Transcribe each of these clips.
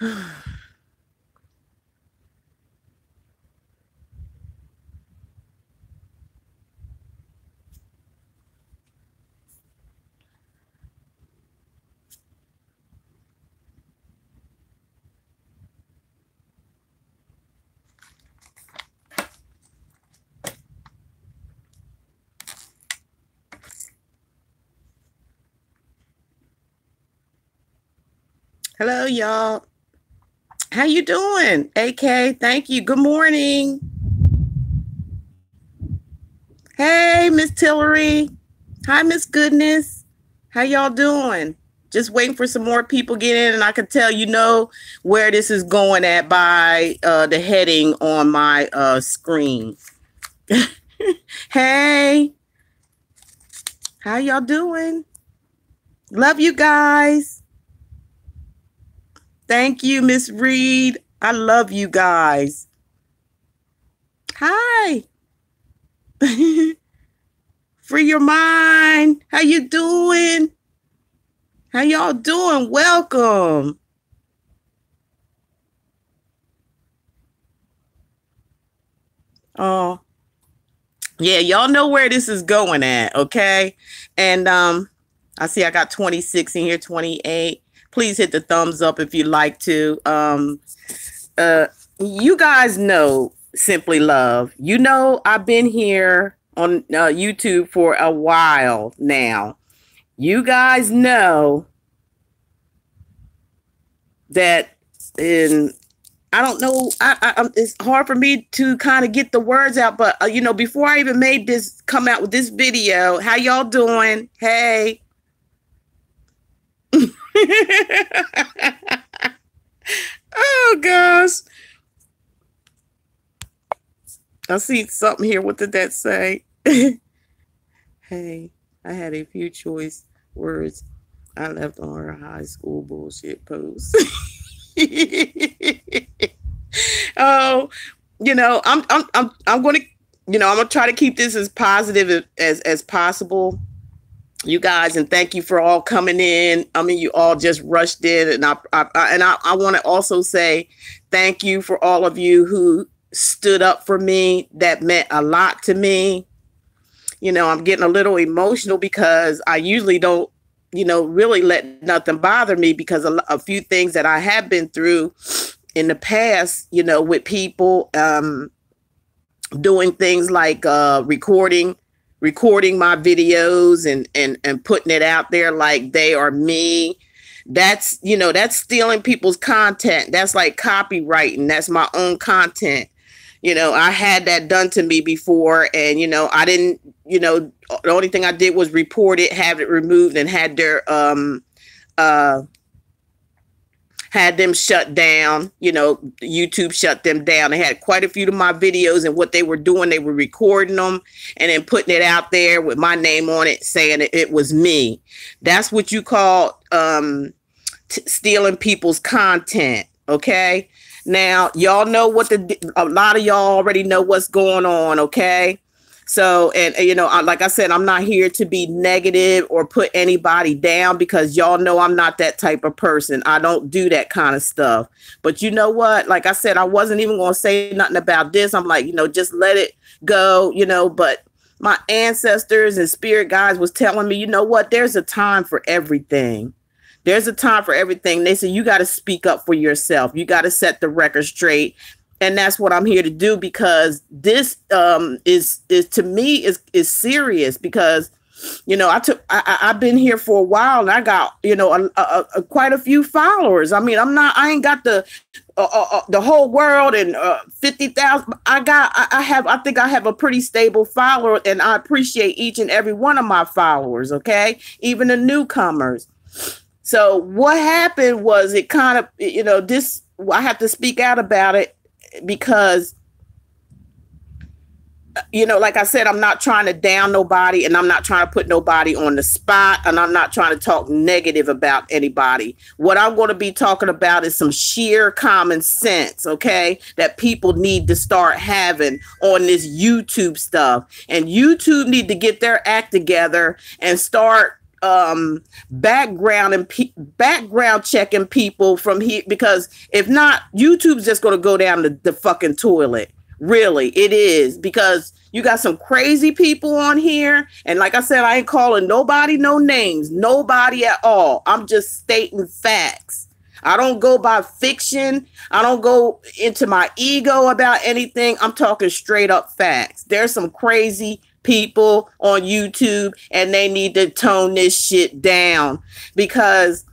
Hello, y'all. How you doing? AK, thank you. Good morning. Hey, Miss Tillery. Hi, Miss Goodness. How y'all doing? Just waiting for some more people get in, and I can tell you know where this is going at by the heading on my screen. Hey, how y'all doing? Love you guys. Thank you, Miss Reed. I love you guys. Hi. Free your mind. How you doing? How y'all doing? Welcome. Oh, yeah, y'all know where this is going at, okay? And I see I got 26 in here, 28. Please hit the thumbs up if you like to. Uh you guys know Simply Love. You know I've been here on YouTube for a while now. You guys know that in I don't know. It's hard for me to kind of get the words out, but before I even made this come out with this video, how y'all doing? Hey. Oh gosh. I see something here. What did that say? Hey, I had a few choice words I left on her high school bullshit post. Oh, I'm going to, I'm going to try to keep this as positive as possible, you guys, and thank you for all coming in. I mean, you all just rushed in, and I want to also say thank you for all of you who stood up for me. That meant a lot to me. I'm getting a little emotional because I usually don't, really let nothing bother me, because a few things that I have been through in the past, with people doing things like recording my videos and putting it out there like they are me. That's stealing people's content. That's like copywriting. That's my own content. I had that done to me before, and I didn't, the only thing I did was report it, have it removed, and had them shut down. YouTube shut them down. They had quite a few of my videos, and what they were doing, they were recording them and then putting it out there with my name on it, saying it was me. That's what you call stealing people's content. Okay. Now, y'all know a lot of y'all already know what's going on. Okay. So, and like I said, I'm not here to be negative or put anybody down, because y'all know I'm not that type of person. I don't do that kind of stuff. But you know what? Like I said, I wasn't even going to say nothing about this. I'm like, just let it go, but my ancestors and spirit guides was telling me, you know what? There's a time for everything. There's a time for everything. They say you got to speak up for yourself. You got to set the record straight. And that's what I'm here to do, because this is to me is serious, because I've been here for a while, and I got quite a few followers. I mean, I ain't got the whole world and 50,000. I think I have a pretty stable follower, and I appreciate each and every one of my followers. Okay, even the newcomers. So what happened was, it kind of, I have to speak out about it, because, like I said, I'm not trying to down nobody, and I'm not trying to put nobody on the spot, and I'm not trying to talk negative about anybody. What I'm going to be talking about is some sheer common sense, okay, that people need to start having on this YouTube stuff. And YouTube need to get their act together and start background checking people from here, because if not, YouTube's just going to go down the fucking toilet. Really, it is, because you got some crazy people on here. And like I said, I ain't calling nobody no names, nobody at all. I'm just stating facts. I don't go by fiction. I don't go into my ego about anything. I'm talking straight up facts. There's some crazy people on YouTube, and they need to tone this shit down, because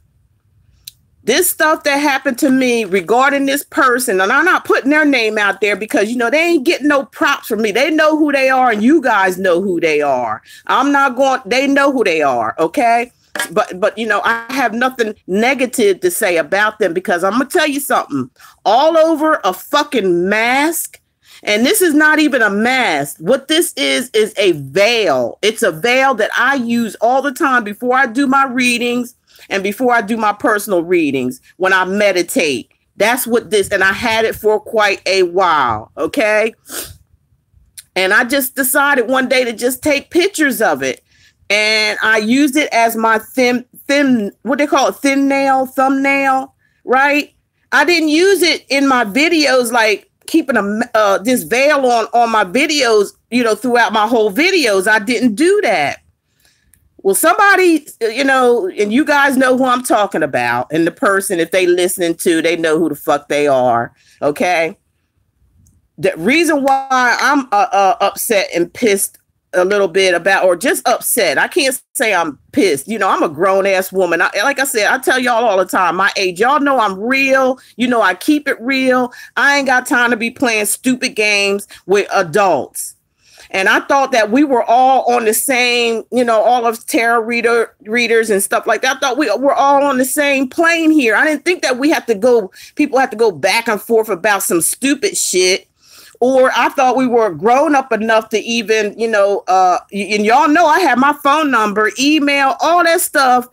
this stuff that happened to me regarding this person, and I'm not putting their name out there because, you know, they ain't getting no props from me. They know who they are, and you guys know who they are. I'm not going, they know who they are. Okay. But you know, I have nothing negative to say about them, because I'm gonna tell you something. All over a fucking mask, and this is not even a mask. What this is a veil. It's a veil that I use all the time before I do my readings and before I do my personal readings, when I meditate. That's what this, and I had it for quite a while. Okay. And I just decided one day to just take pictures of it. And I used it as my what they call it, thumbnail, right? I didn't use it in my videos, like keeping this veil on my videos, you know, throughout my whole videos. I didn't do that. Well, somebody, you know, and you guys know who I'm talking about, and the person, if they listening to, they know who the fuck they are. Okay. The reason why I'm upset and pissed a little bit about, or just upset, I can't say I'm pissed. You know, I'm a grown ass woman. Like I said, I tell y'all all the time, my age, y'all know I'm real. You know, I keep it real. I ain't got time to be playing stupid games with adults. And I thought that we were all on the same, you know, all of tarot readers and stuff like that. I thought we were all on the same plane here. I didn't think that people have to go back and forth about some stupid shit. Or I thought we were grown up enough to even, you know, and y'all know I have my phone number, email, all that stuff.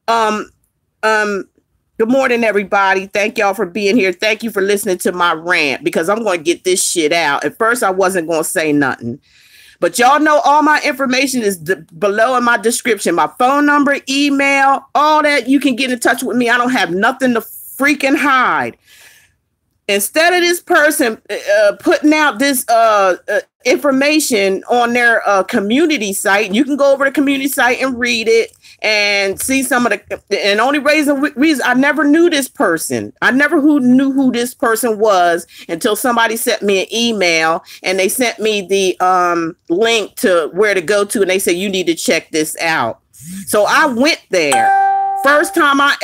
Good morning, everybody. Thank y'all for being here. Thank you for listening to my rant, because I'm going to get this shit out. At first, I wasn't going to say nothing. But y'all know all my information is below in my description. My phone number, email, all that. You can get in touch with me. I don't have nothing to freaking hide. Instead of this person putting out this information on their community site, you can go over to the community site and read it and see some of the, and only reason I never knew this person. I never knew who this person was until somebody sent me an email, and they sent me the link to where to go to, and they said, you need to check this out. So I went there. First time I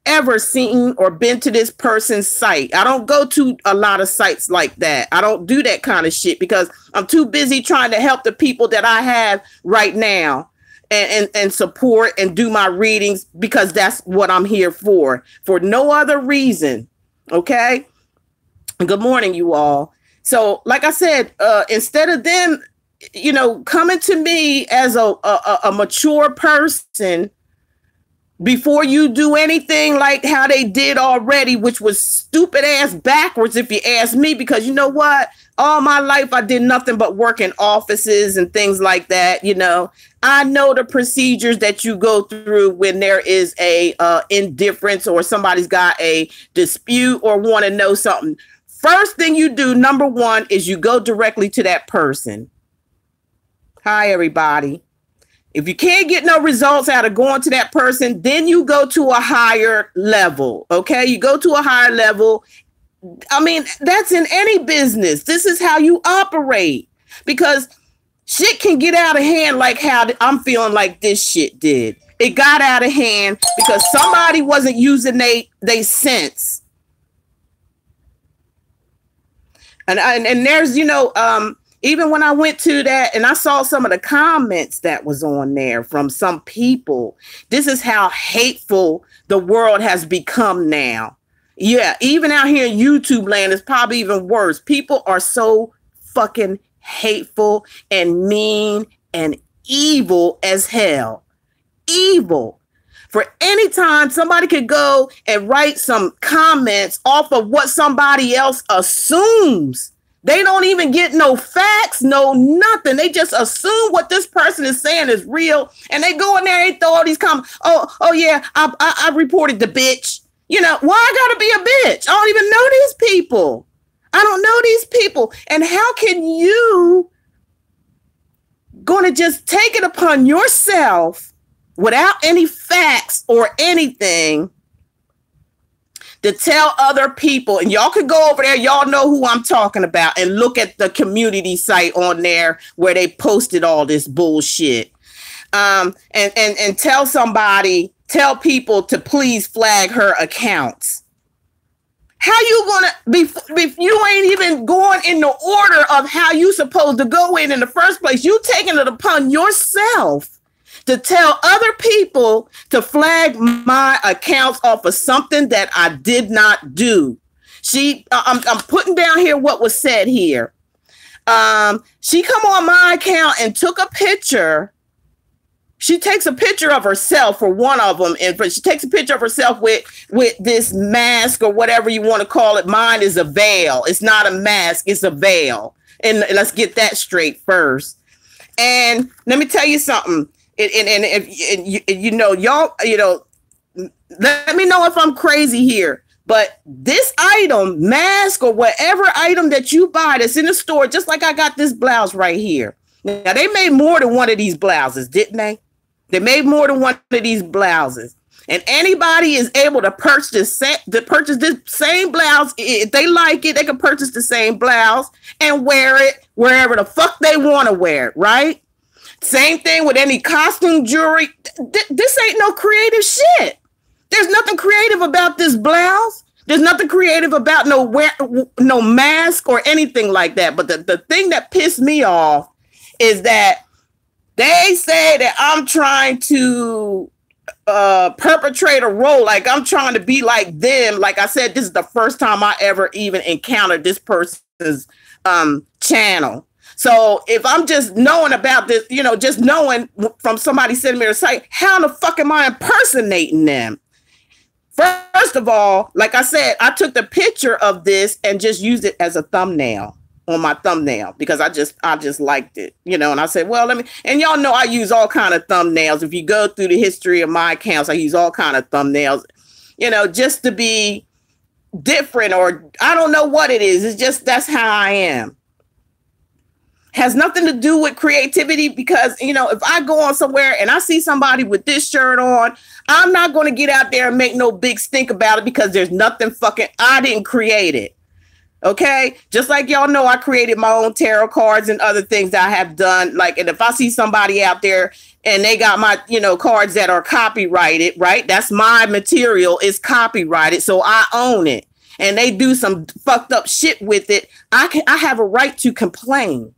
ever seen or been to this person's site. I don't go to a lot of sites like that. I don't do that kind of shit, because I'm too busy trying to help the people that I have right now and support and do my readings, because that's what I'm here for no other reason. Okay. Good morning, you all. So like I said, instead of them, you know, coming to me as a mature person, before you do anything like how they did already, which was stupid ass backwards, if you ask me, because you know what? All my life, I did nothing but work in offices and things like that. You know, I know the procedures that you go through when there is a indifference, or somebody's got a dispute or want to know something. First thing you do, number one, is you go directly to that person. Hi, everybody. If you can't get no results out of going to that person, then you go to a higher level. Okay. You go to a higher level. I mean, that's in any business. This is how you operate, because shit can get out of hand, like how I'm feeling like this shit did. It got out of hand because somebody wasn't using they sense. And there's, you know, even when I went to that and I saw some of the comments that was on there from some people, this is how hateful the world has become now. Yeah, even out here in YouTube land, it's probably even worse. People are so fucking hateful and mean and evil as hell. Evil. For any time somebody could go and write some comments off of what somebody else assumes They don't even get no facts, no nothing. They just assume what this person is saying is real. And they go in there and throw all these comments. Oh yeah, I reported the bitch. You know, why I gotta be a bitch? I don't even know these people. I don't know these people. And how can you gonna just take it upon yourself without any facts or anything to tell other people, and y'all could go over there, y'all know who I'm talking about, and look at the community site on there where they posted all this bullshit. And tell people to please flag her accounts. How you gonna be if you ain't even going in the order of how you supposed to go in the first place? You taking it upon yourself to tell other people to flag my accounts off of something that I did not do. I'm putting down here what was said here. She come on my account and took a picture. She takes a picture of herself for one of them, and she takes a picture of herself with this mask or whatever you want to call it. Mine is a veil. It's not a mask. It's a veil. And let's get that straight first. And let me tell you something. Y'all, let me know if I'm crazy here, but this item, mask or whatever item that you buy that's in the store, just like I got this blouse right here. Now they made more than one of these blouses, didn't they? They made more than one of these blouses, and anybody is able to purchase this same blouse. If they like it, they can purchase the same blouse and wear it wherever the fuck they want to wear it, right? Same thing with any costume jewelry. This ain't no creative shit. There's nothing creative about this blouse. There's nothing creative about no mask or anything like that. But the thing that pissed me off is that they say that I'm trying to perpetrate a role, like I'm trying to be like them. Like I said, this is the first time I ever even encountered this person's channel. So if I'm just knowing about this, just knowing from somebody sending me a site, how the fuck am I impersonating them? First of all, like I said, I took the picture of this and just used it as a thumbnail on my thumbnail because I just liked it, and I said, well, and y'all know I use all kind of thumbnails. If you go through the history of my accounts, I use all kind of thumbnails, just to be different, or I don't know what it is. It's just, that's how I am. Has nothing to do with creativity because, if I go on somewhere and I see somebody with this shirt on, I'm not going to get out there and make no big stink about it because there's nothing I didn't create it. Okay. Just like y'all know, I created my own tarot cards and other things that I have done. Like, and if I see somebody out there and they got my, cards that are copyrighted, right? That's my material. It's copyrighted. So I own it, and they do some fucked up shit with it. I have a right to complain.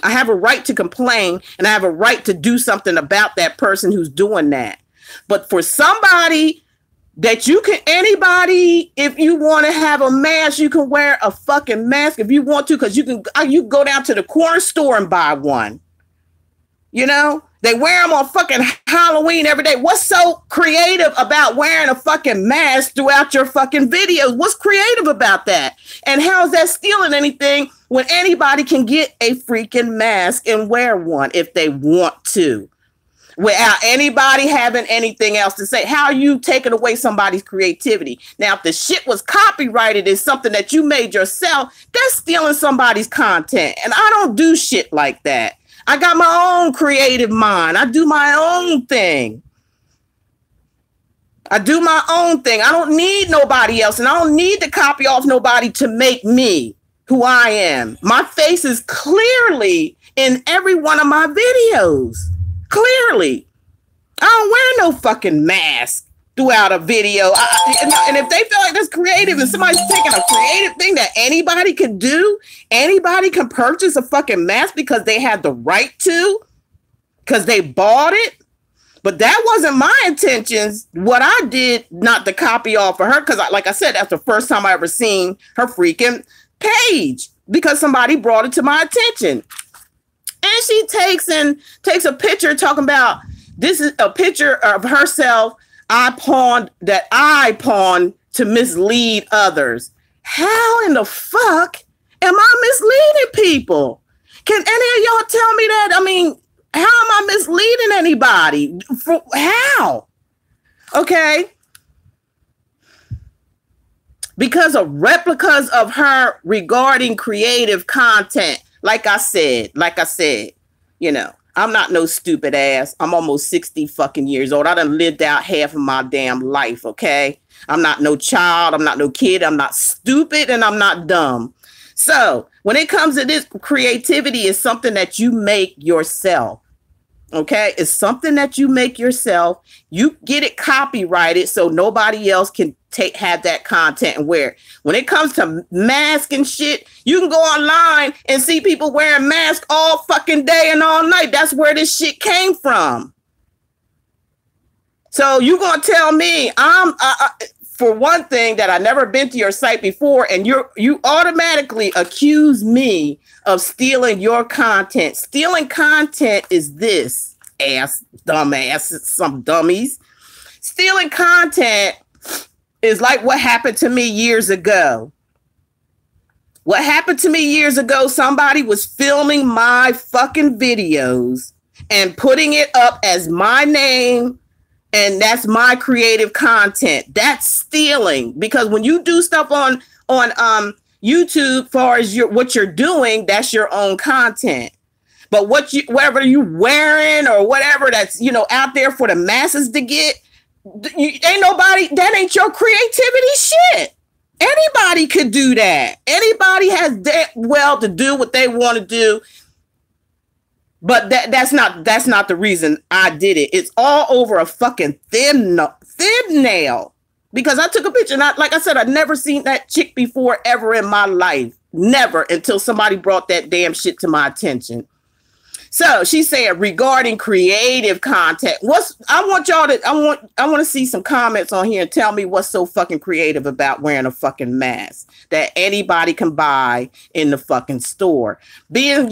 I have a right to complain, and I have a right to do something about that person who's doing that. But for somebody that anybody, if you want to have a mask, you can wear a fucking mask if you want to, because you go down to the corner store and buy one. They wear them on fucking Halloween every day. What's so creative about wearing a fucking mask throughout your fucking videos? What's creative about that? And how is that stealing anything when anybody can get a freaking mask and wear one if they want to, without anybody having anything else to say? How are you taking away somebody's creativity? Now, if the shit was copyrighted as something that you made yourself, that's stealing somebody's content. And I don't do shit like that. I got my own creative mind. I do my own thing. I don't need nobody else, and I don't need to copy off nobody to make me who I am. My face is clearly in every one of my videos. Clearly. I don't wear no fucking mask throughout a video. And if they feel like that's creative and somebody's taking a creative thing that anybody can do, anybody can purchase a fucking mask because they had the right to, because they bought it. But that wasn't my intentions. What I did, not to copy off of her, because like I said, that's the first time I ever seen her freaking page because somebody brought it to my attention. And she takes a picture talking about, this is a picture of herself I pawned to mislead others. How in the fuck Am I misleading people? Can any of y'all tell me that? I mean, how am I misleading anybody? How? Okay. Because of replicas of her regarding creative content. Like I said, you know, I'm not no stupid ass. I'm almost 60 fucking years old. I done lived out half of my damn life, okay? I'm not no child. I'm not no kid. I'm not stupid and I'm not dumb. So when it comes to this, creativity is something that you make yourself. Okay, it's something that you make yourself. You get it copyrighted so nobody else can have that content and wear it. When it comes to masks and shit, you can go online and see people wearing masks all fucking day and all night. That's where this shit came from. So you gonna tell me for one thing, that I never been to your site before, and you automatically accuse me of stealing your content. Stealing content is this, dumbass, some dummies. Stealing content is like what happened to me years ago. What happened to me years ago, somebody was filming my fucking videos and putting it up as my name, and that's my creative content. That's stealing, because when you do stuff on YouTube, far as what you're doing, that's your own content. But whatever you wearing or whatever that's, you know, out there for the masses to get, ain't nobody, that ain't your creativity shit. Anybody could do that. Anybody has that well to do what they want to do. But that's not the reason I did it. It's all over a fucking thin nail. Because I took a picture, and like I said, I'd never seen that chick before ever in my life. Never, until somebody brought that damn shit to my attention. So she said, regarding creative content, I want to see some comments on here and tell me what's so fucking creative about wearing a fucking mask that anybody can buy in the fucking store. Being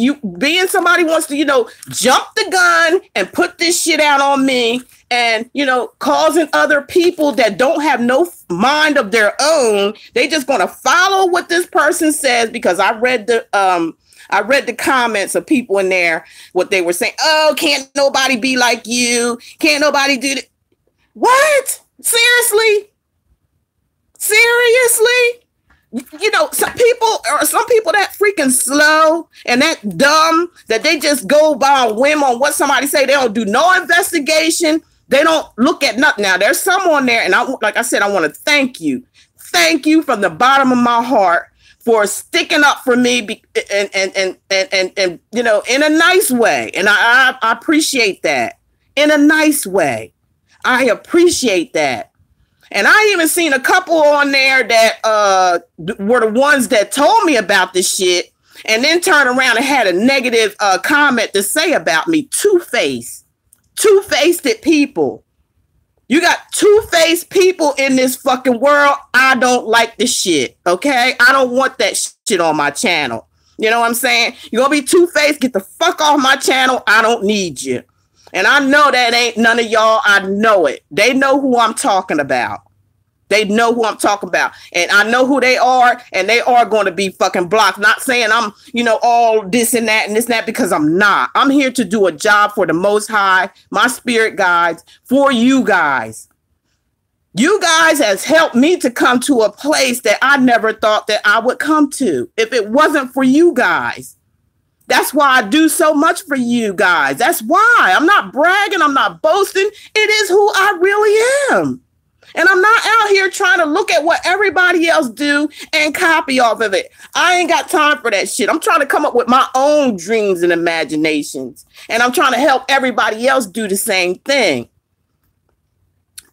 somebody wants to, you know, jump the gun and put this shit out on me, and, you know, causing other people that don't have no mind of their own, they just gonna follow what this person says. Because I read the comments of people in there, what they were saying. Oh, can't nobody be like you? Can't nobody do that? What? Seriously? You know, some people that freaking slow and that dumb that they just go by a whim on what somebody say. They don't do no investigation. They don't look at nothing. Now, there's some on there, and like I said, I want to thank you. Thank you from the bottom of my heart for sticking up for me and you know, in a nice way. And I appreciate that. In a nice way. I appreciate that. And I even seen a couple on there that were the ones that told me about this shit, and then turned around and had a negative comment to say about me. Two-faced people. You got two-faced people in this fucking world. I don't like this shit, okay? I don't want that shit on my channel. You know what I'm saying? You're gonna be two-faced, get the fuck off my channel. I don't need you. And I know that ain't none of y'all. I know it. They know who I'm talking about. They know who I'm talking about. And I know who they are, and they are going to be fucking blocked. Not saying I'm, you know, all this and that and this and that, because I'm not. I'm here to do a job for the Most High, my spirit guides, for you guys. You guys has helped me to come to a place that I never thought that I would come to if it wasn't for you guys. That's why I do so much for you guys. That's why. I'm not bragging. I'm not boasting. It is who I really am. And I'm not out here trying to look at what everybody else do and copy off of it. I ain't got time for that shit. I'm trying to come up with my own dreams and imaginations. And I'm trying to help everybody else do the same thing.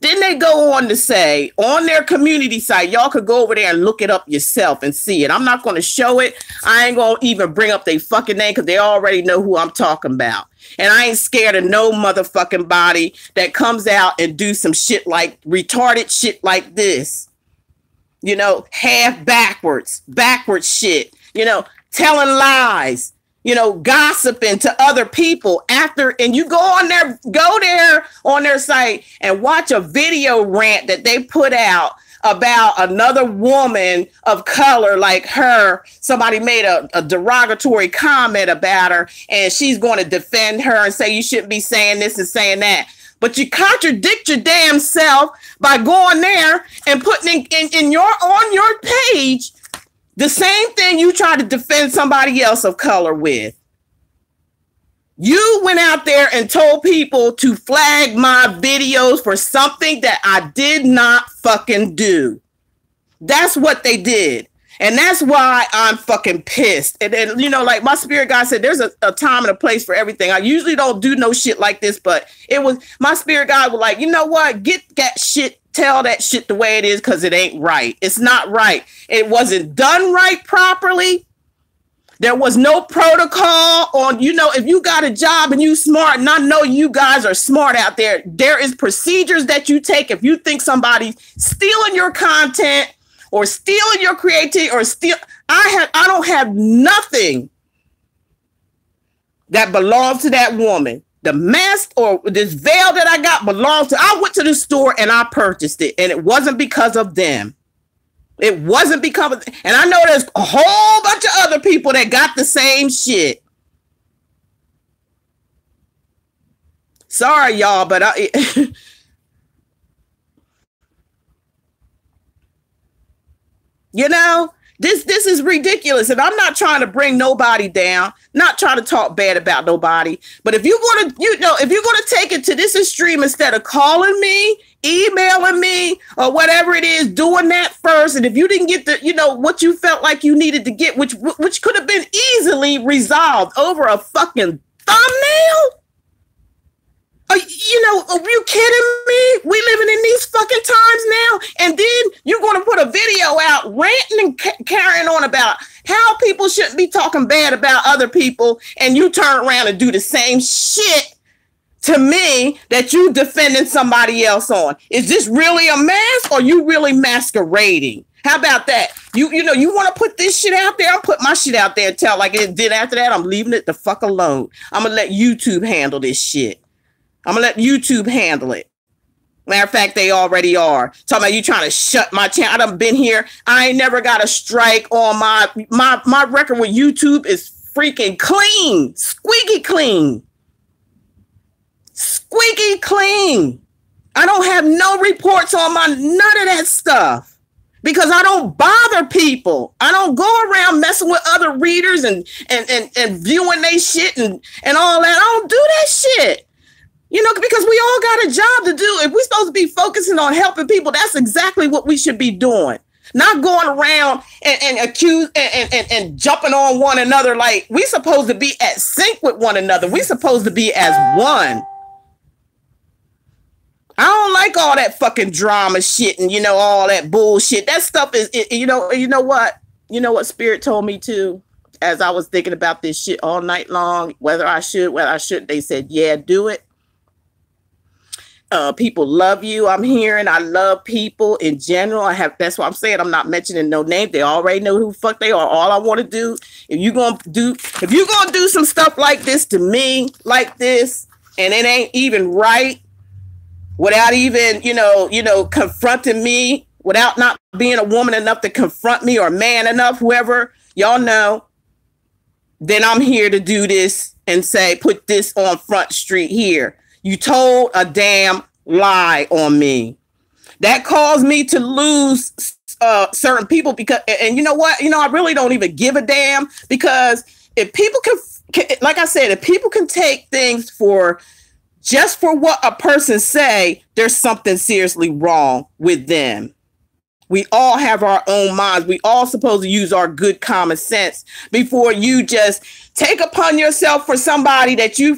Then they go on to say on their community site, y'all could go over there and look it up yourself and see it. I'm not going to show it. I ain't going to even bring up their fucking name because they already know who I'm talking about. And I ain't scared of no motherfucking body that comes out and do some shit like retarded shit like this. You know, half backwards shit, you know, telling lies, you know, gossiping to other people after, and you go there on their site and watch a video rant that they put out about another woman of color like her. Somebody made a derogatory comment about her, and she's going to defend her and say you shouldn't be saying this and saying that. But you contradict your damn self by going there and putting in your on your page the same thing you try to defend somebody else of color with. You went out there and told people to flag my videos for something that I did not fucking do. That's what they did. And that's why I'm fucking pissed. And then, you know, like my spirit guide said, there's a time and a place for everything. I usually don't do no shit like this, but it was my spirit guide was like, you know what? Get that shit, tell that shit the way it is, because it ain't right. It's not right. It wasn't done right properly. There was no protocol on, you know, if you got a job and you smart, and I know you guys are smart out there, there is procedures that you take if you think somebody's stealing your content or stealing your creativity or I don't have nothing that belongs to that woman. The mask or this veil that I got belongs to, I went to the store and I purchased it, and it wasn't because of them. It wasn't because of, and I know there's a whole bunch of other people that got the same shit. Sorry, y'all, but you know, this is ridiculous. And I'm not trying to bring nobody down, not trying to talk bad about nobody. But if you're going to, you know, if you're going to take it to this extreme, instead of calling me, emailing me, or whatever it is, doing that first. And if you didn't get the, you know, what you felt like you needed to get, which could have been easily resolved over a fucking thumbnail. You know, are you kidding me? We living in these fucking times now. And then you're going to put a video out ranting and carrying on about how people shouldn't be talking bad about other people. And you turn around and do the same shit to me that you defending somebody else on. Is this really a mask, or you really masquerading? How about that? You know, you want to put this shit out there? I'll put my shit out there and tell like it did. After that, I'm leaving it the fuck alone. I'm going to let YouTube handle this shit. I'm going to let YouTube handle it. Matter of fact, they already are. Talking about you trying to shut my channel. I done been here. I ain't never got a strike on my record with YouTube is freaking clean. Squeaky clean. Squeaky clean. I don't have no reports on none of that stuff because I don't bother people. I don't go around messing with other readers and viewing they shit and all that. I don't do that shit. You know, because we all got a job to do. If we're supposed to be focusing on helping people, that's exactly what we should be doing. Not going around and accuse and jumping on one another. Like, we supposed to be at sync with one another. We supposed to be as one. I don't like all that fucking drama shit and, you know, all that bullshit. That stuff is, you know what? You know what Spirit told me too? As I was thinking about this shit all night long, whether I should, whether I shouldn't, they said, yeah, do it. People love you. I'm hearing I love people in general. That's what I'm saying. I'm not mentioning no name. They already know who the fuck they are. All I want to do, if you're gonna do some stuff like this to me, like this, and it ain't even right, without even, you know, confronting me, without not being a woman enough to confront me, or man enough, whoever, y'all know, then I'm here to do this and say, put this on Front Street here. You told a damn lie on me. That caused me to lose certain people because, and you know what? You know, I really don't even give a damn, because if people can, like I said, if people can take things just for what a person say, there's something seriously wrong with them. We all have our own minds. We all supposed to use our good common sense before you just take upon yourself for somebody that you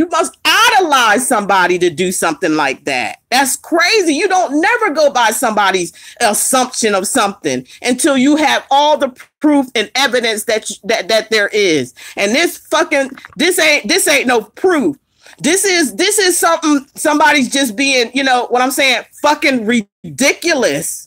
must idolize somebody to do something like that. That's crazy. You don't never go by somebody's assumption of something until you have all the proof and evidence that there is. And this ain't no proof. This is something, somebody's just being, you know what I'm saying, fucking ridiculous.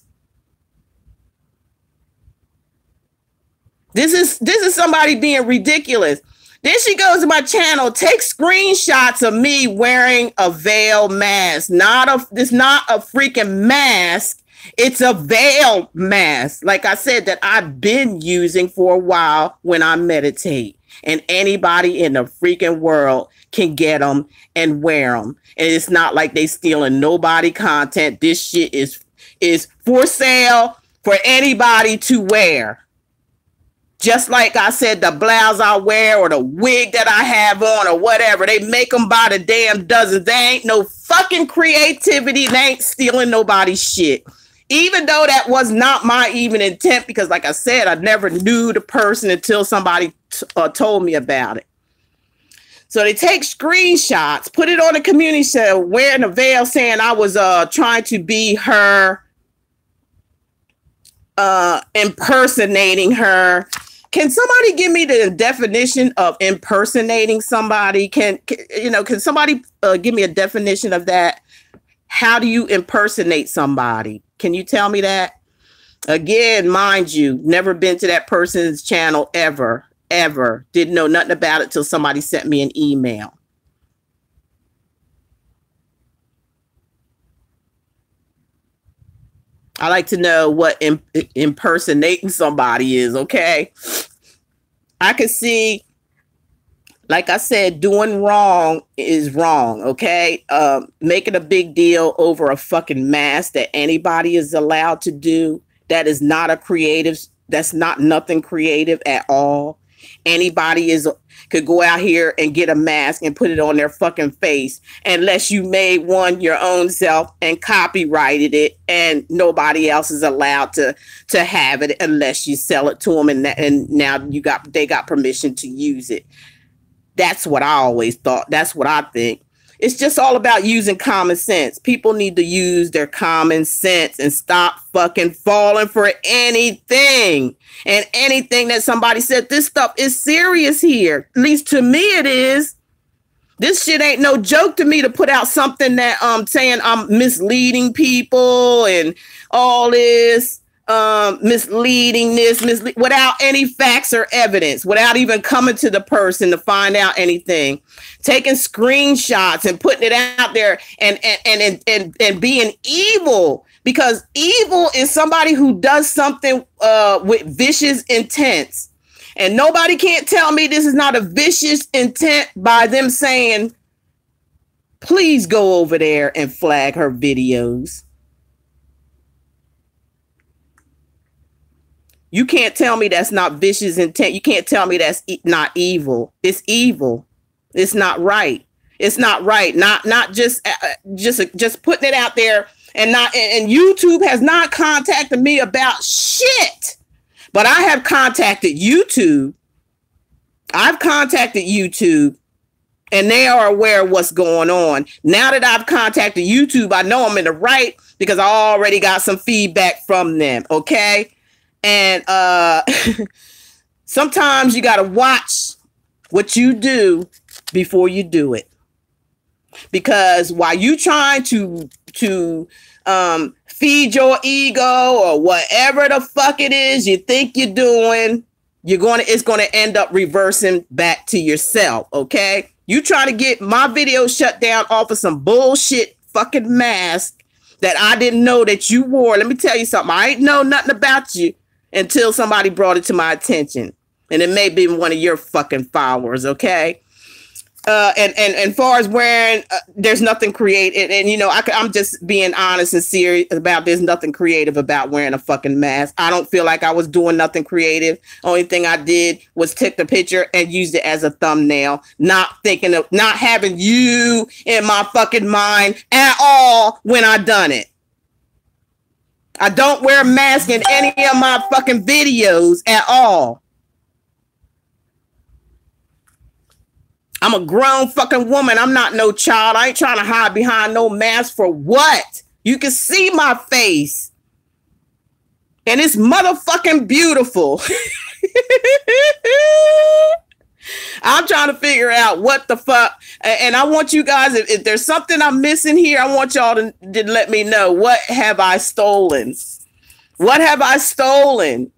This is somebody being ridiculous. Then she goes to my channel, takes screenshots of me wearing a veil mask. It's not a freaking mask. It's a veil mask. Like I said, that I've been using for a while when I meditate. And anybody in the freaking world can get them and wear them. And it's not like they stealing nobody content. This shit is for sale for anybody to wear. Just like I said, the blouse I wear or the wig that I have on or whatever, they make them by the damn dozens. They ain't no fucking creativity. They ain't stealing nobody's shit. Even though that was not my even intent, because like I said, I never knew the person until somebody told me about it. So they take screenshots, put it on the community center, wearing a veil, saying I was trying to be her, impersonating her. Can somebody give me the definition of impersonating somebody? Can somebody give me a definition of that? How do you impersonate somebody? Can you tell me that? Again, mind you, never been to that person's channel ever. Didn't know nothing about it till somebody sent me an email. I like to know what impersonating somebody is, okay? I can see, like I said, doing wrong is wrong, okay? Making a big deal over a fucking mask that anybody is allowed to do, that is not a creative, that's not nothing creative at all. Anybody could go out here and get a mask and put it on their fucking face, unless you made one your own self and copyrighted it, and nobody else is allowed to have it unless you sell it to them, and now they got permission to use it. That's what I always thought. That's what I think. It's just all about using common sense. People need to use their common sense and stop fucking falling for anything. And anything that somebody said, this stuff is serious here. At least to me it is. This shit ain't no joke to me to put out something that saying I'm misleading people and all this. Misleading without any facts or evidence, without even coming to the person to find out anything, taking screenshots and putting it out there and being evil, because evil is somebody who does something with vicious intents, and nobody can't tell me this is not a vicious intent by them saying, please go over there and flag her videos. You can't tell me that's not vicious intent. You can't tell me that's not evil. It's evil. It's not right. It's not right. Not just putting it out there, and YouTube has not contacted me about shit. But I have contacted YouTube. I've contacted YouTube, and they are aware of what's going on. Now that I've contacted YouTube, I know I'm in the right because I already got some feedback from them. Okay. And sometimes you got to watch what you do before you do it. Because while you trying to feed your ego or whatever the fuck it is you think you're doing, it's going to end up reversing back to yourself. Okay. You try to get my video shut down off of some bullshit fucking mask that I didn't know that you wore. Let me tell you something. I ain't know nothing about you until somebody brought it to my attention. And it may be one of your fucking followers, okay? And far as wearing, there's nothing creative. And I'm just being honest and serious about there's nothing creative about wearing a fucking mask. I don't feel like I was doing nothing creative. Only thing I did was take the picture and used it as a thumbnail, not having you in my fucking mind at all when I done it. I don't wear a mask in any of my fucking videos at all. I'm a grown fucking woman. I'm not no child. I ain't trying to hide behind no mask for what? You can see my face. And it's motherfucking beautiful. I'm trying to figure out what the fuck. And I want you guys, if there's something I'm missing here, I want y'all to let me know. What have I stolen? What have I stolen?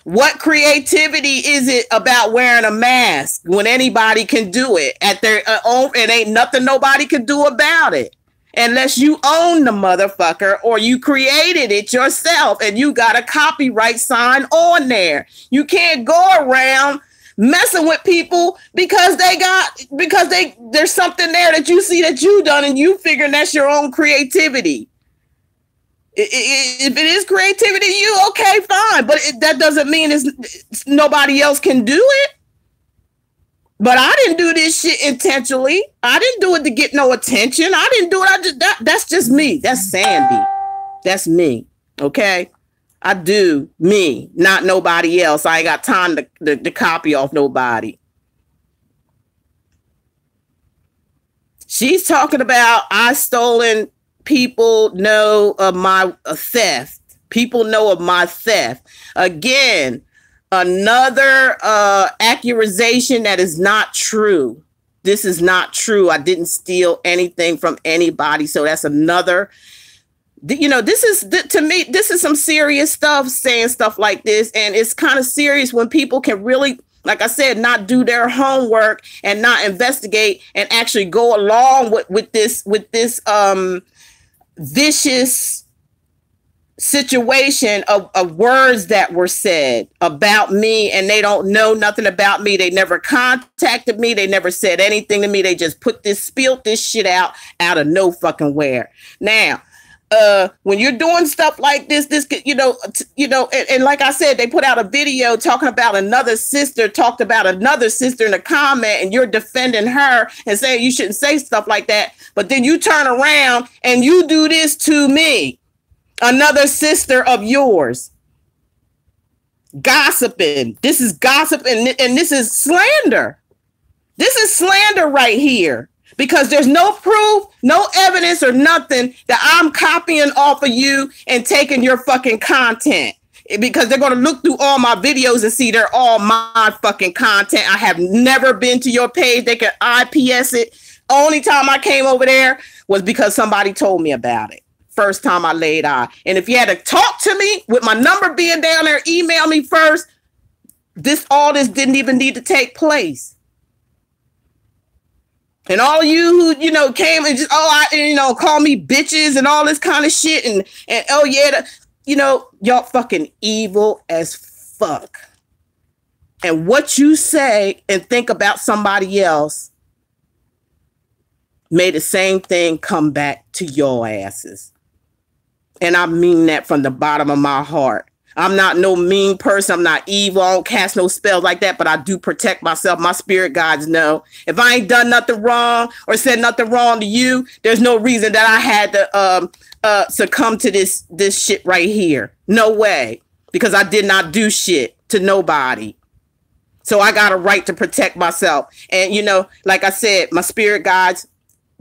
What creativity is it about wearing a mask when anybody can do it at their own? It ain't nothing nobody can do about it unless you own the motherfucker or you created it yourself and you got a copyright sign on there. You can't go around messing with people because there's something there that you see that you done and you figure that's your own creativity. If it is creativity, you okay, fine, but that doesn't mean it's nobody else can do it. But I didn't do this shit intentionally. I didn't do it to get no attention. I didn't do it. That's just me. That's Sandy. That's me. Okay. I do me, not nobody else. I ain't got time to copy off nobody. She's talking about I stolen. People know of my theft. People know of my theft. Again, another accusation that is not true. This is not true. I didn't steal anything from anybody. So that's another, this is, to me, this is some serious stuff, saying stuff like this. And it's kind of serious when people can really, like I said, not do their homework and not investigate and actually go along with this vicious situation of words that were said about me, and they don't know nothing about me. They never contacted me. They never said anything to me. They just spilled this shit out of no fucking where. Now, when you're doing stuff like this, and like I said, they put out a video talking about another sister, talked about another sister in a comment, and you're defending her and saying you shouldn't say stuff like that. But then you turn around and you do this to me, another sister of yours. Gossiping. This is gossip, and this is slander. This is slander right here. Because there's no proof, no evidence or nothing that I'm copying off of you and taking your fucking content. Because they're going to look through all my videos and see they're all my fucking content. I have never been to your page. They can IPS it. Only time I came over there was because somebody told me about it. First time I laid eye. And if you had to talk to me with my number being down there, email me first. All this didn't even need to take place. And all you who, came and just, call me bitches and all this kind of shit. And oh yeah, y'all fucking evil as fuck. And what you say and think about somebody else may the same thing come back to your asses. And I mean that from the bottom of my heart. I'm not no mean person. I'm not evil. I don't cast no spells like that, but I do protect myself. My spirit guides know. If I ain't done nothing wrong or said nothing wrong to you, there's no reason that I had to succumb to this shit right here. No way. Because I did not do shit to nobody. So I got a right to protect myself. And, like I said, my spirit guides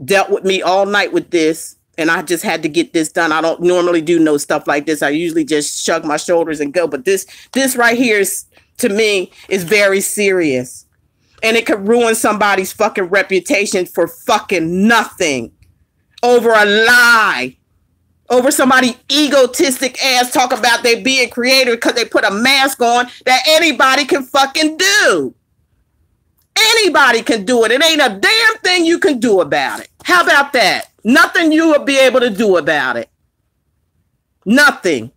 dealt with me all night with this. And I just had to get this done. I don't normally do no stuff like this. I usually just shrug my shoulders and go. But this right here is, to me, is very serious. And it could ruin somebody's fucking reputation for fucking nothing. Over a lie. Over somebody egotistic ass talk about they being creative because they put a mask on that anybody can fucking do. Anybody can do it. It ain't a damn thing you can do about it. How about that? Nothing you will be able to do about it. Nothing.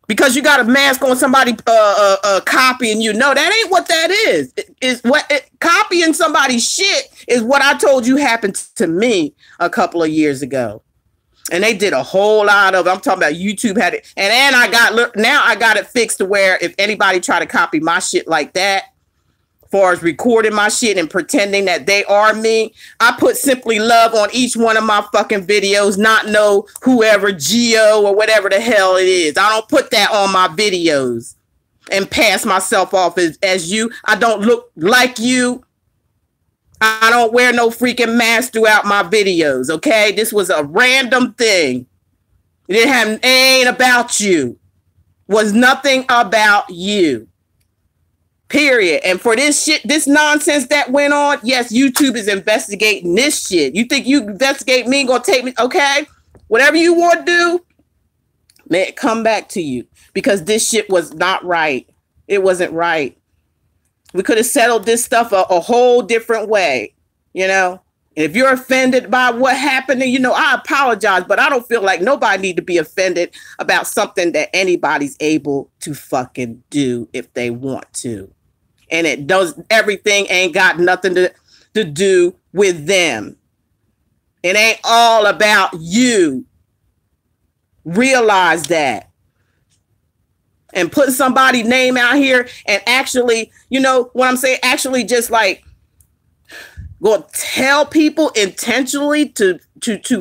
Because you got a mask on somebody copying you. No, that ain't what that is. Copying somebody's shit is what I told you happened to me a couple of years ago. And they did a whole lot of, I'm talking about YouTube had it. And now I got it fixed to where if anybody try to copy my shit like that, far as recording my shit and pretending that they are me, I put simply love on each one of my fucking videos, not know whoever Geo or whatever the hell it is. I don't put that on my videos and pass myself off as you. I don't look like you. I don't wear no freaking mask throughout my videos, okay? This was a random thing. It ain't about you. Was nothing about you. Period. And for this shit, this nonsense that went on, yes, YouTube is investigating this shit. You think you investigate me, gonna take me, okay? Whatever you want to do, May it come back to you, because this shit was not right. It wasn't right. We could have settled this stuff a whole different way, you know? If you're offended by what happened, you know, I apologize, but I don't feel like nobody need to be offended about something that anybody's able to fucking do if they want to. And it does, everything ain't got nothing to do with them. It ain't all about you. Realize that. And put somebody's name out here and actually, you know what I'm saying? Actually just like, go tell people intentionally to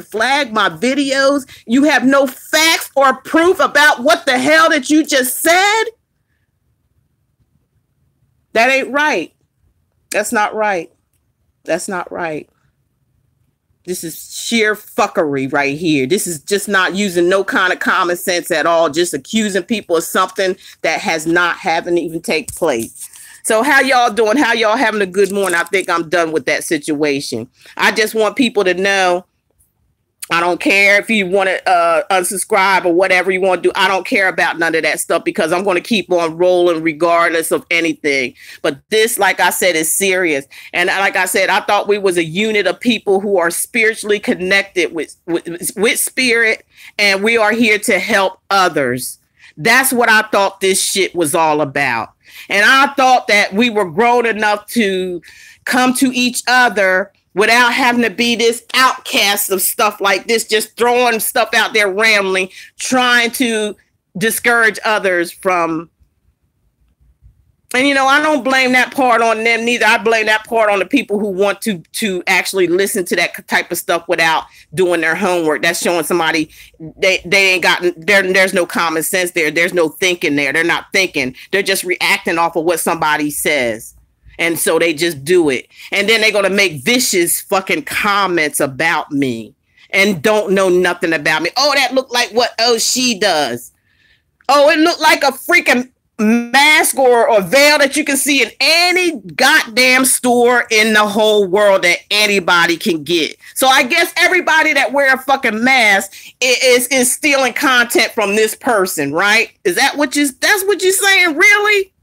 flag my videos. You have no facts or proof about what the hell that you just said. That ain't right. That's not right. That's not right. This is sheer fuckery right here. This is just not using no kind of common sense at all. Just accusing people of something that haven't even take place. So how y'all doing? How y'all having a good morning? I think I'm done with that situation. I just want people to know, I don't care if you want to unsubscribe or whatever you want to do. I don't care about none of that stuff, because I'm going to keep on rolling regardless of anything. But this, like I said, is serious. And like I said, I thought we was a unit of people who are spiritually connected with spirit, and we are here to help others. That's what I thought this shit was all about. And I thought that we were grown enough to come to each other without having to be this outcast of stuff like this, just throwing stuff out there randomly, trying to discourage others from. And, you know, I don't blame that part on them neither. I blame that part on the people who want to actually listen to that type of stuff without doing their homework. That's showing somebody they ain't got, there's no common sense there. There's no thinking there. They're not thinking. They're just reacting off of what somebody says. And so they just do it. And then they're going to make vicious fucking comments about me and don't know nothing about me. Oh, that looked like what she does. Oh, it looked like a freaking mask or veil that you can see in any goddamn store in the whole world that anybody can get. So I guess everybody that wear a fucking mask is stealing content from this person, right? Is that that's what you're saying? Really?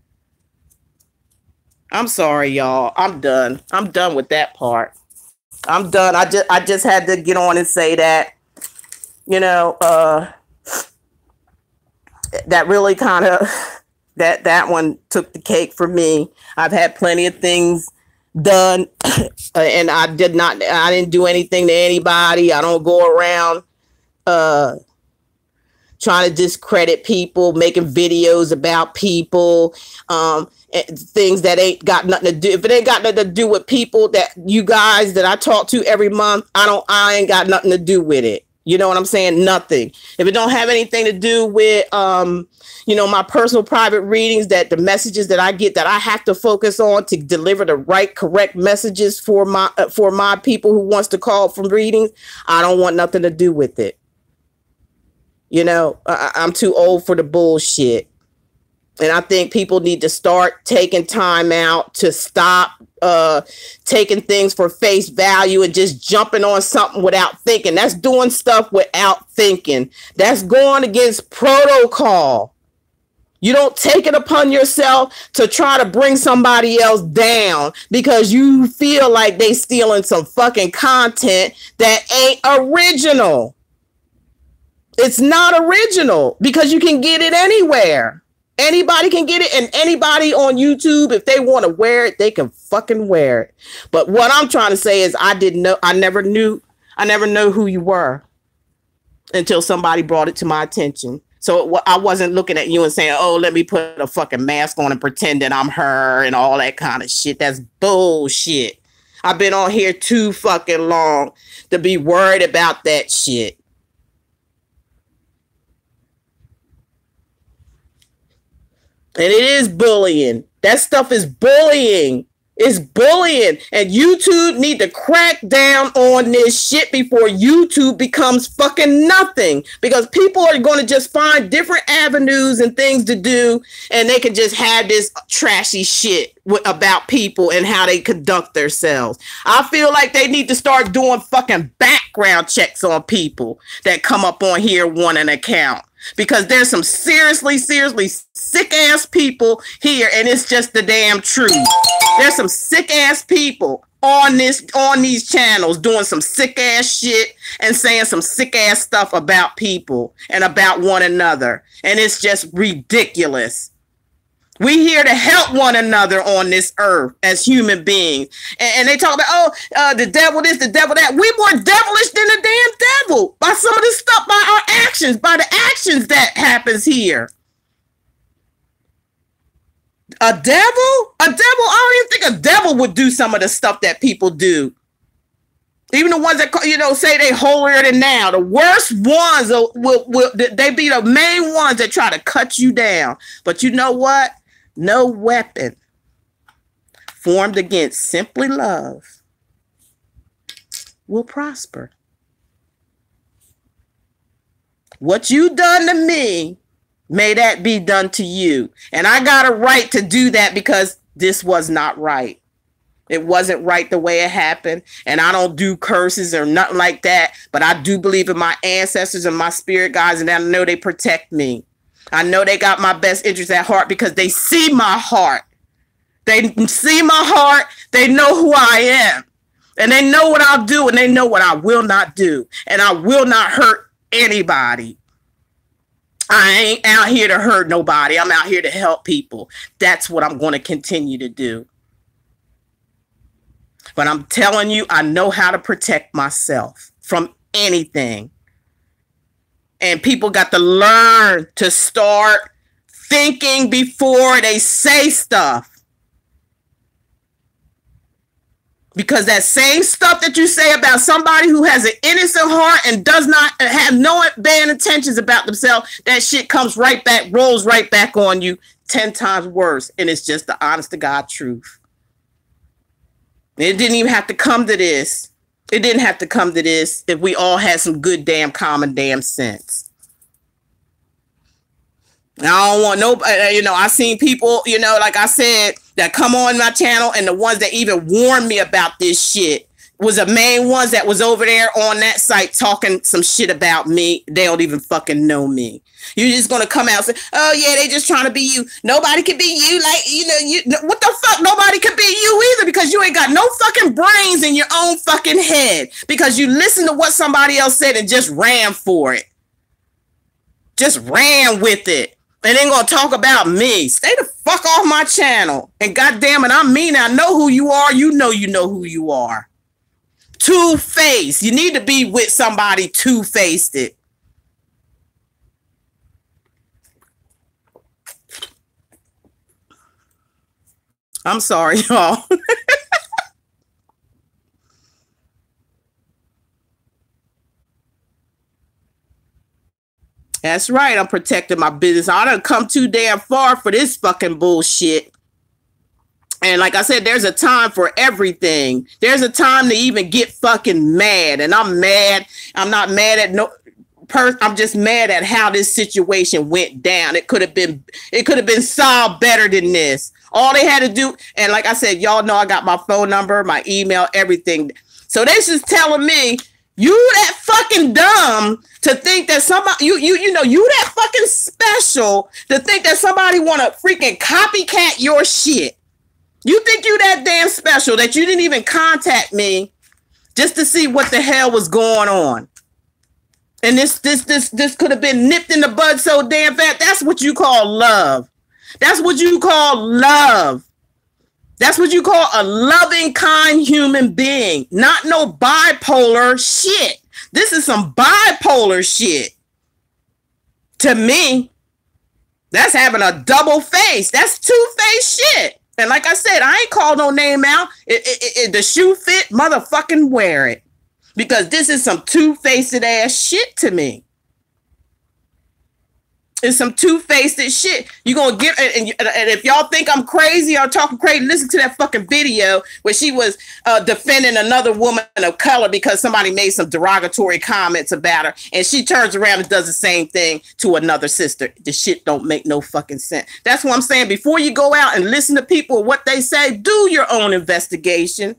I'm sorry, y'all. I'm done. I'm done with that part. I'm done. I just had to get on and say that, you know, that really kind of, that one took the cake for me. I've had plenty of things done and I didn't do anything to anybody. I don't go around trying to discredit people, making videos about people, things that ain't got nothing to do. If it ain't got nothing to do with people that you guys that I talk to every month, I ain't got nothing to do with it. You know what I'm saying? Nothing. If it don't have anything to do with, you know, my personal private readings, that the messages that I get that I have to focus on to deliver the right, correct messages for my people who wants to call from readings, I don't want nothing to do with it. You know, I'm too old for the bullshit. And I think people need to start taking time out to stop taking things for face value and just jumping on something without thinking. That's doing stuff without thinking. That's going against protocol. You don't take it upon yourself to try to bring somebody else down because you feel like they stealing some fucking content that ain't original. It's not original because you can get it anywhere. Anybody can get it, and anybody on YouTube, if they want to wear it, they can fucking wear it. But what I'm trying to say is I never knew who you were until somebody brought it to my attention. So I wasn't looking at you and saying, oh, let me put a fucking mask on and pretend that I'm her and all that kind of shit. That's bullshit. I've been on here too fucking long to be worried about that shit. And it is bullying. That stuff is bullying. It's bullying. And YouTube need to crack down on this shit before YouTube becomes fucking nothing. Because people are going to just find different avenues and things to do. And they can just have this trashy shit about people and how they conduct themselves. I feel like they need to start doing fucking background checks on people that come up on here want an account. because there's some seriously sick ass people here, and it's just the damn truth. There's some sick ass people on these channels doing some sick ass shit and saying some sick ass stuff about people and about one another, and it's just ridiculous. We here to help one another on this earth as human beings. And they talk about, the devil this, the devil that. We more devilish than the damn devil by some of this stuff, by our actions, by the actions that happens here. A devil? I don't even think a devil would do some of the stuff that people do. Even the ones that, say they holier than thou. The worst ones will they be the main ones that try to cut you down. But you know what? No weapon formed against simply love will prosper. What you done to me, may that be done to you. And I got a right to do that because this was not right. It wasn't right the way it happened. And I don't do curses or nothing like that. But I do believe in my ancestors and my spirit guides, and I know they protect me. I know they got my best interest at heart because they see my heart. They see my heart. They know who I am. And they know what I'll do, and they know what I will not do. And I will not hurt anybody. I ain't out here to hurt nobody. I'm out here to help people. That's what I'm going to continue to do. But I'm telling you, I know how to protect myself from anything. And people got to learn to start thinking before they say stuff. Because that same stuff that you say about somebody who has an innocent heart and does not have no bad intentions about themselves, that shit comes right back, rolls right back on you 10 times worse. And it's just the honest to God truth. It didn't even have to come to this. It didn't have to come to this if we all had some good damn common damn sense. I don't want nobody, I seen people, like I said, that come on my channel, and the ones that even warned me about this shit was the main ones that was over there on that site talking some shit about me. They don't even fucking know me. You're just going to come out and say, oh yeah, they just trying to be you. Nobody can be you. Like, what the fuck? Nobody can be you either, because you ain't got no fucking brains in your own fucking head, because you listened to what somebody else said and just ran for it. Just ran with it. And then gonna talk about me. Stay the fuck off my channel. And goddamn it, I mean, I know who you are. You know who you are. Two-faced. You need to be with somebody two-faced it. I'm sorry, y'all. That's right. I'm protecting my business. I done come too damn far for this fucking bullshit. And like I said, there's a time for everything. There's a time to even get fucking mad. And I'm mad. I'm not mad at no person. I'm just mad at how this situation went down. It could have been solved better than this. All they had to do, and like I said, y'all know I got my phone number, my email, everything. So they just telling me, you that fucking dumb to think that somebody, you that fucking special to think that somebody want to freaking copycat your shit. You think you that damn special that you didn't even contact me just to see what the hell was going on. And this could have been nipped in the bud so damn fast. That's what you call love. That's what you call love. That's what you call a loving, kind human being. Not no bipolar shit. This is some bipolar shit. To me, that's having a double face. That's two-faced shit. And like I said, I ain't called no name out. The shoe fit, motherfucking wear it. Because this is some two-faced ass shit to me. It's some two-faced shit. You gonna get, and if y'all think I'm crazy or talking crazy, listen to that fucking video where she was defending another woman of color because somebody made some derogatory comments about her, and she turns around and does the same thing to another sister. The shit don't make no fucking sense. That's what I'm saying. Before you go out and listen to people what they say, do your own investigation.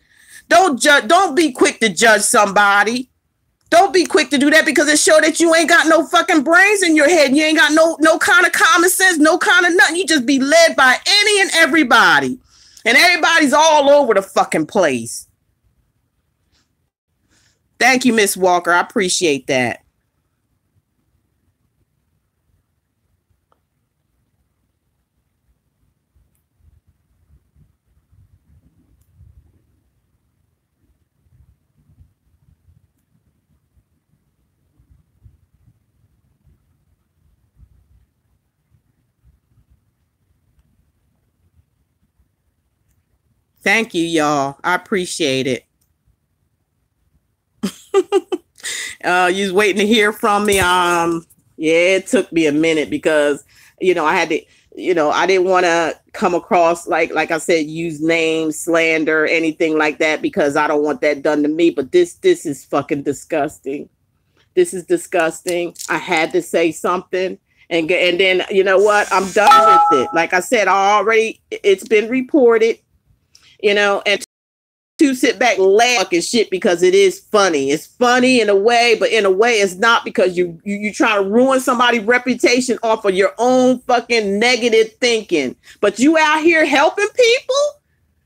Don't judge. Don't be quick to judge somebody. Don't be quick to do that because it shows that you ain't got no fucking brains in your head. You ain't got no kind of common sense, no kind of nothing. You just be led by any and everybody. And everybody's all over the fucking place. Thank you, Miss Walker. I appreciate that. Thank you, y'all. I appreciate it. You was waiting to hear from me. Yeah, it took me a minute because, I had to, I didn't want to come across like I said, use names, slander, anything like that, because I don't want that done to me. But this is fucking disgusting. This is disgusting. I had to say something. And then, you know what? I'm done with it. Like I said, it's been reported, and to sit back laughing shit because it is funny. It's funny in a way, but in a way it's not, because you try to ruin somebody's reputation off of your own fucking negative thinking. But you out here helping people.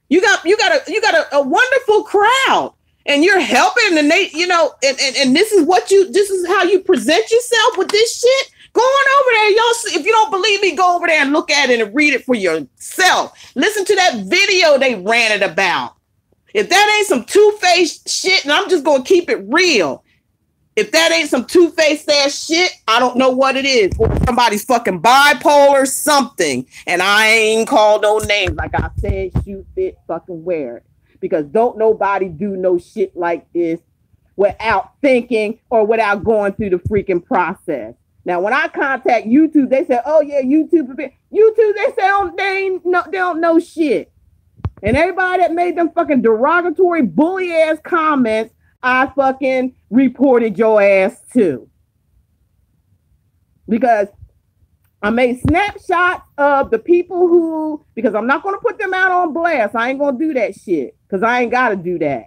You got a wonderful crowd, and you're helping, and they, and this is how you present yourself with this shit. Go on over there, y'all. If you don't believe me, go over there and look at it and read it for yourself. Listen to that video they ran it about. If that ain't some two-faced shit, and I'm just going to keep it real. If that ain't some two-faced ass shit, I don't know what it is. Or somebody's fucking bipolar something. And I ain't called no names. Like I said, shoot, fit, fucking wear it. Because don't nobody do no shit like this without thinking or without going through the freaking process. Now, when I contact YouTube, they say, oh, yeah, YouTube, they say they don't know shit. And everybody that made them fucking derogatory, bully-ass comments, I fucking reported your ass to. Because I made snapshots of the people because I'm not going to put them out on blast. I ain't going to do that shit. Because I ain't got to do that.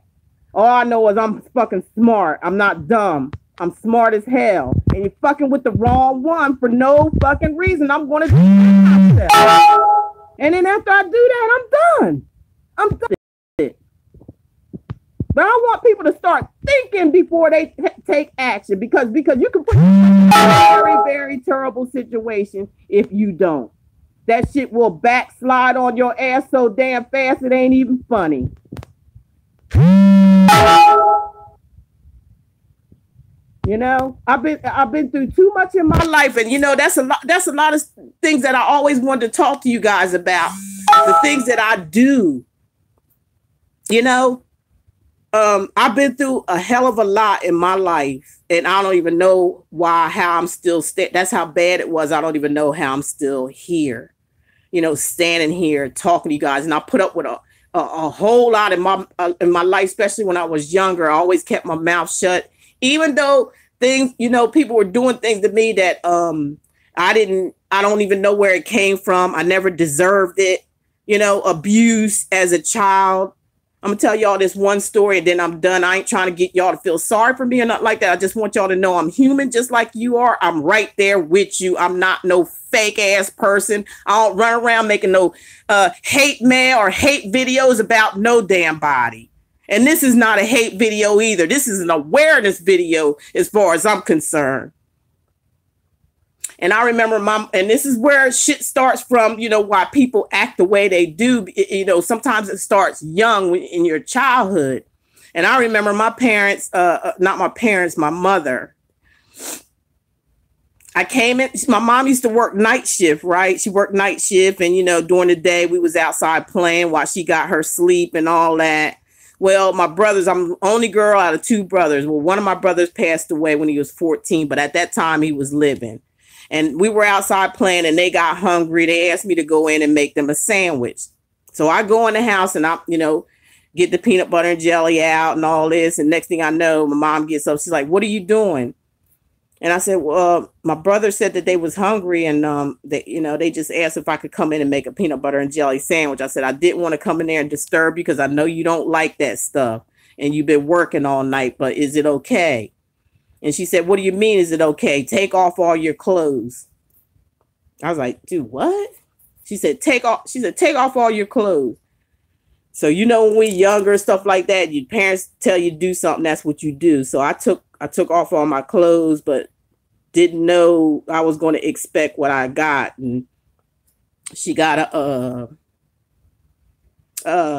All I know is I'm fucking smart. I'm not dumb. I'm smart as hell. And you're fucking with the wrong one for no fucking reason. I'm going to do myself. And then after I do that, I'm done. I'm done with it. But I want people to start thinking before they take action, because you can put in a very, very terrible situation if you don't. That shit will backslide on your ass so damn fast it ain't even funny. I've been through too much in my life, and that's a lot of things that I always wanted to talk to you guys about. The things that I do. I've been through a hell of a lot in my life, and I don't even know how I'm still that's how bad it was. I don't even know how I'm still here, standing here talking to you guys. And I put up with a whole lot in my life, especially when I was younger. I always kept my mouth shut, even though things, people were doing things to me that I don't even know where it came from. I never deserved it, abuse as a child. I'm going to tell y'all this one story and then I'm done. I ain't trying to get y'all to feel sorry for me or nothing like that. I just want y'all to know I'm human just like you are. I'm right there with you. I'm not no fake ass person. I don't run around making no hate mail or hate videos about no damn body. And this is not a hate video either. This is an awareness video as far as I'm concerned. And I remember and this is where shit starts from, why people act the way they do. Sometimes it starts young in your childhood. And I remember my parents, my mother. I came in, my mom used to work night shift, right? She worked night shift. And, during the day we was outside playing while she got her sleep and all that. Well, my brothers, I'm the only girl out of two brothers. Well, one of my brothers passed away when he was 14, but at that time he was living. And we were outside playing and they got hungry. They asked me to go in and make them a sandwich. So I go in the house and I, get the peanut butter and jelly out and all this. And next thing I know, my mom gets up. She's like, what are you doing? And I said, well, my brother said that they was hungry and they just asked if I could come in and make a peanut butter and jelly sandwich. I said, I didn't want to come in there and disturb you because I know you don't like that stuff and you've been working all night, but is it okay? And she said, what do you mean? Is it okay? Take off all your clothes. I was like, dude, what? Take off all your clothes. So, you know, when we're younger, stuff like that, your parents tell you to do something, that's what you do. So I took off all my clothes, but didn't know I was going to expect what I got. And she got an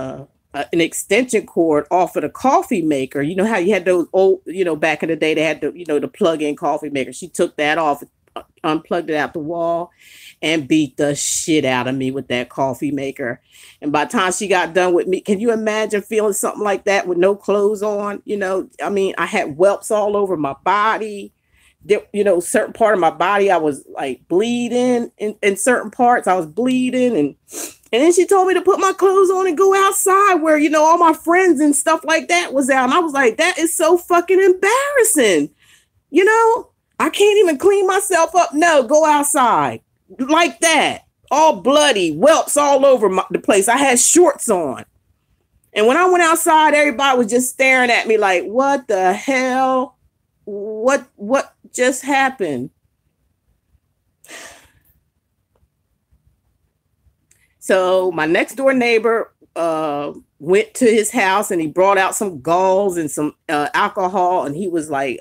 extension cord off of the coffee maker. You know how you had those old, you know, back in the day, they had the, you know, the plug-in coffee maker. She took that off, unplugged it out the wall, and beat the shit out of me with that coffee maker. And by the time she got done with me, can you imagine feeling something like that with no clothes on? You know, I mean, I had whelps all over my body. You know, certain part of my body, I was like bleeding in certain parts. I was bleeding. And then she told me to put my clothes on and go outside where, you know, all my friends and stuff like that was out. And I was like, that is so fucking embarrassing. You know, I can't even clean myself up. No, go outside like that. All bloody, whelps all over the place. I had shorts on. And when I went outside, everybody was just staring at me like, what the hell? What just happened? So my next door neighbor went to his house and he brought out some galls and some alcohol, and he was like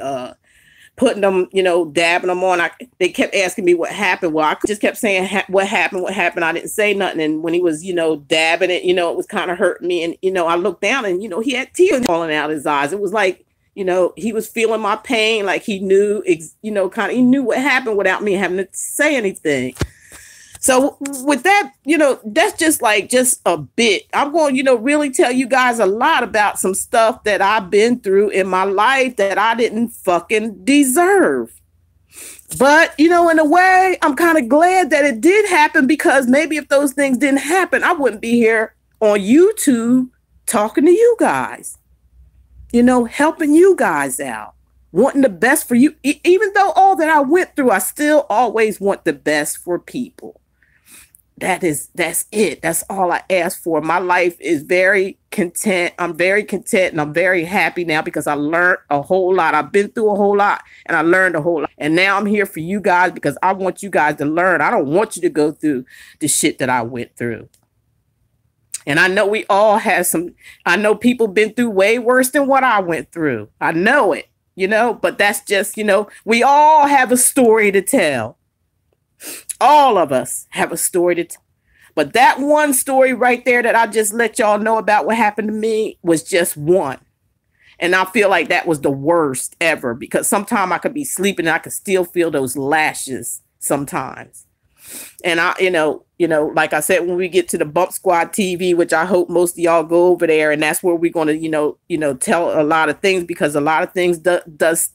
putting them, you know, dabbing them on. They kept asking me what happened. Well, I just kept saying what happened. I didn't say nothing. And when he was, you know, dabbing it, you know, it was kind of hurting me. And, you know, I looked down and, you know, he had tears falling out of his eyes. It was like, you know, he was feeling my pain, like he knew, you know, he knew what happened without me having to say anything. So with that, you know, that's just a bit. I'm going, you know, really tell you guys a lot about some stuff that I've been through in my life that I didn't fucking deserve. But, you know, in a way, I'm kind of glad that it did happen, because maybe if those things didn't happen, I wouldn't be here on YouTube talking to you guys, you know, helping you guys out, wanting the best for you. Even though all that I went through, I still always want the best for people. That's it. That's all I ask for. My life is very content. I'm very content and I'm very happy now because I learned a whole lot. I've been through a whole lot and I learned a whole lot. And now I'm here for you guys because I want you guys to learn. I don't want you to go through the shit that I went through. And I know we all have I know people been through way worse than what I went through. I know it, you know, but that's just, you know, we all have a story to tell. All of us have a story to tell. But that one story right there that I just let y'all know about what happened to me was just one. And I feel like that was the worst ever, because sometimes I could be sleeping and I could still feel those lashes sometimes. And I, you know, like I said, when we get to the Bump Squad TV, which I hope most of y'all go over there, and that's where we're going to, you know, tell a lot of things, because a lot of things does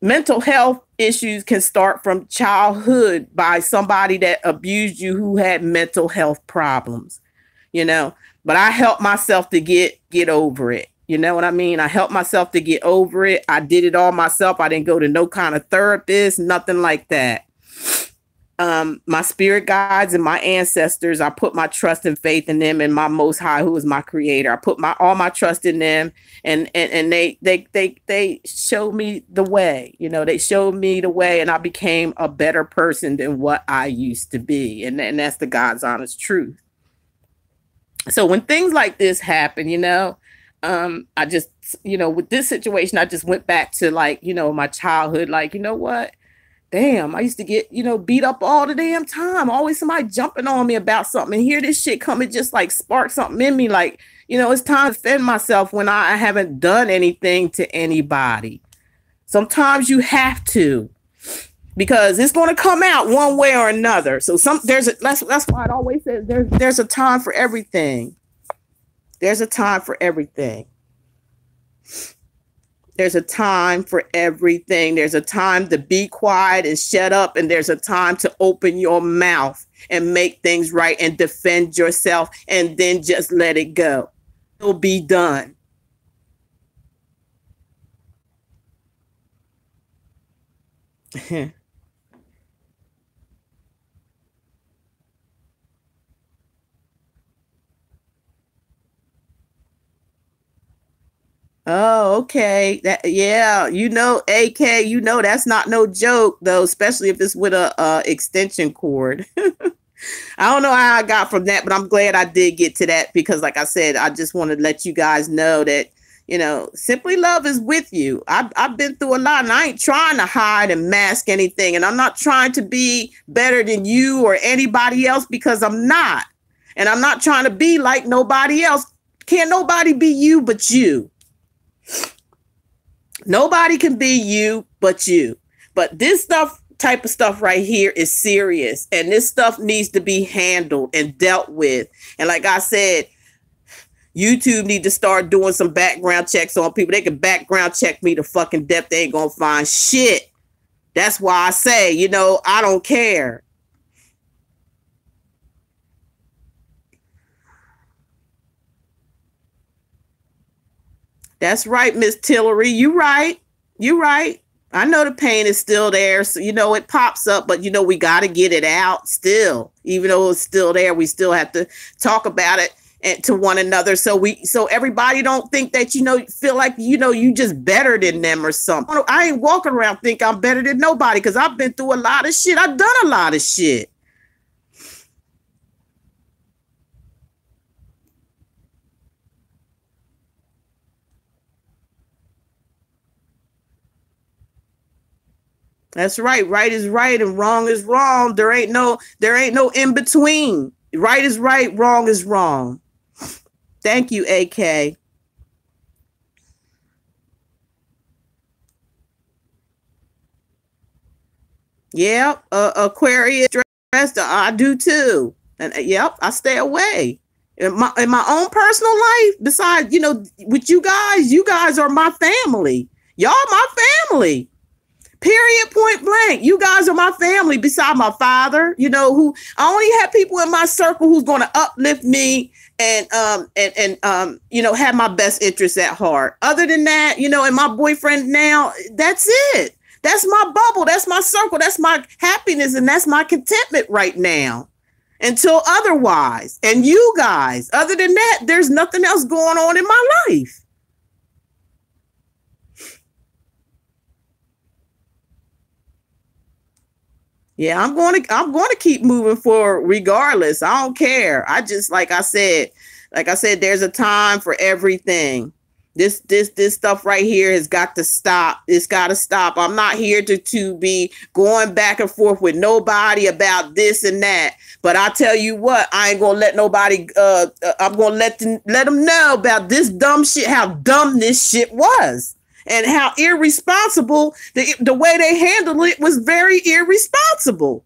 mental health issues can start from childhood by somebody that abused you who had mental health problems, you know. But I helped myself to get over it. You know what I mean? I helped myself to get over it. I did it all myself. I didn't go to no kind of therapist, nothing like that. My spirit guides and my ancestors, I put my trust and faith in them, and my Most High, who is my creator. I put all my trust in them, and they showed me the way. You know, they showed me the way, and I became a better person than what I used to be, and that's the God's honest truth. So when things like this happen, you know, I just, you know, with this situation, I just went back to, like, you know, my childhood. Like, you know what? Damn, I used to get, you know, beat up all the damn time. Always somebody jumping on me about something, and hear this shit come and just like spark something in me. Like, you know, it's time to defend myself when I haven't done anything to anybody. Sometimes you have to, because it's going to come out one way or another. So that's why it always says there's a time for everything. There's a time for everything. There's a time for everything. There's a time to be quiet and shut up. And there's a time to open your mouth and make things right and defend yourself, and then just let it go. It'll be done. Oh, okay. That, yeah, AK, that's not no joke though, especially if it's with a extension cord. I don't know how I got from that, but I'm glad I did get to that because, like I said, I just want to let you guys know that, simply love is with you. I've been through a lot and I ain't trying to hide and mask anything. And I'm not trying to be better than you or anybody else because I'm not. And I'm not trying to be like nobody else. Can't nobody be you but you. Nobody can be you but you. But this type of stuff right here is serious. And this stuff needs to be handled and dealt with. And like I said, YouTube need to start doing some background checks on people. They can background check me to fucking death. They ain't gonna find shit. That's why I say, I don't care. That's right, Miss Tillery. You right. You right. I know the pain is still there. So, it pops up, but, we got to get it out still. Even though it's still there, we still have to talk about it and to one another. So everybody don't think that, feel like, you just better than them or something. I ain't walking around think I'm better than nobody because I've been through a lot of shit. I've done a lot of shit. That's right. Right is right and wrong is wrong. There ain't no in between. Right is right, wrong is wrong. Thank you, AK. Yeah, Aquarius dressed. I do too. And yep, I stay away. In my own personal life, besides, with you guys are my family. Y'all my family. Period, point blank. You guys are my family beside my father, who I only have people in my circle who's going to uplift me and have my best interests at heart. Other than that, and my boyfriend now, that's it. That's my bubble. That's my circle. That's my happiness. And that's my contentment right now until otherwise. And you guys, other than that, there's nothing else going on in my life. Yeah, I'm going to keep moving forward regardless. I don't care. I just like I said, there's a time for everything. This stuff right here has got to stop. It's got to stop. I'm not here to be going back and forth with nobody about this and that. But I tell you what, I ain't gonna let nobody. I'm gonna let them know about this dumb shit. How dumb this shit was. And how irresponsible the way they handled it was very irresponsible.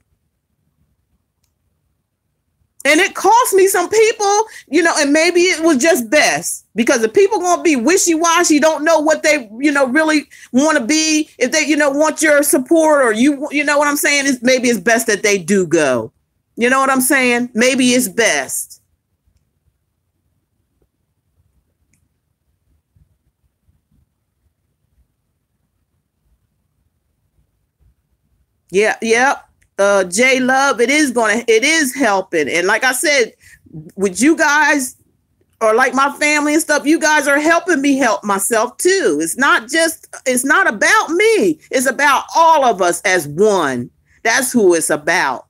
And it cost me some people, and maybe it was just best because if people going to be wishy-washy, don't know what they, really want to be, if they, want your support or you know what I'm saying? Maybe it's best that they do go. You know what I'm saying? Maybe it's best. Yeah. J Love, it is helping. And like I said, with you guys or like my family and stuff, you guys are helping me help myself too. It's not about me. It's about all of us as one. That's who it's about.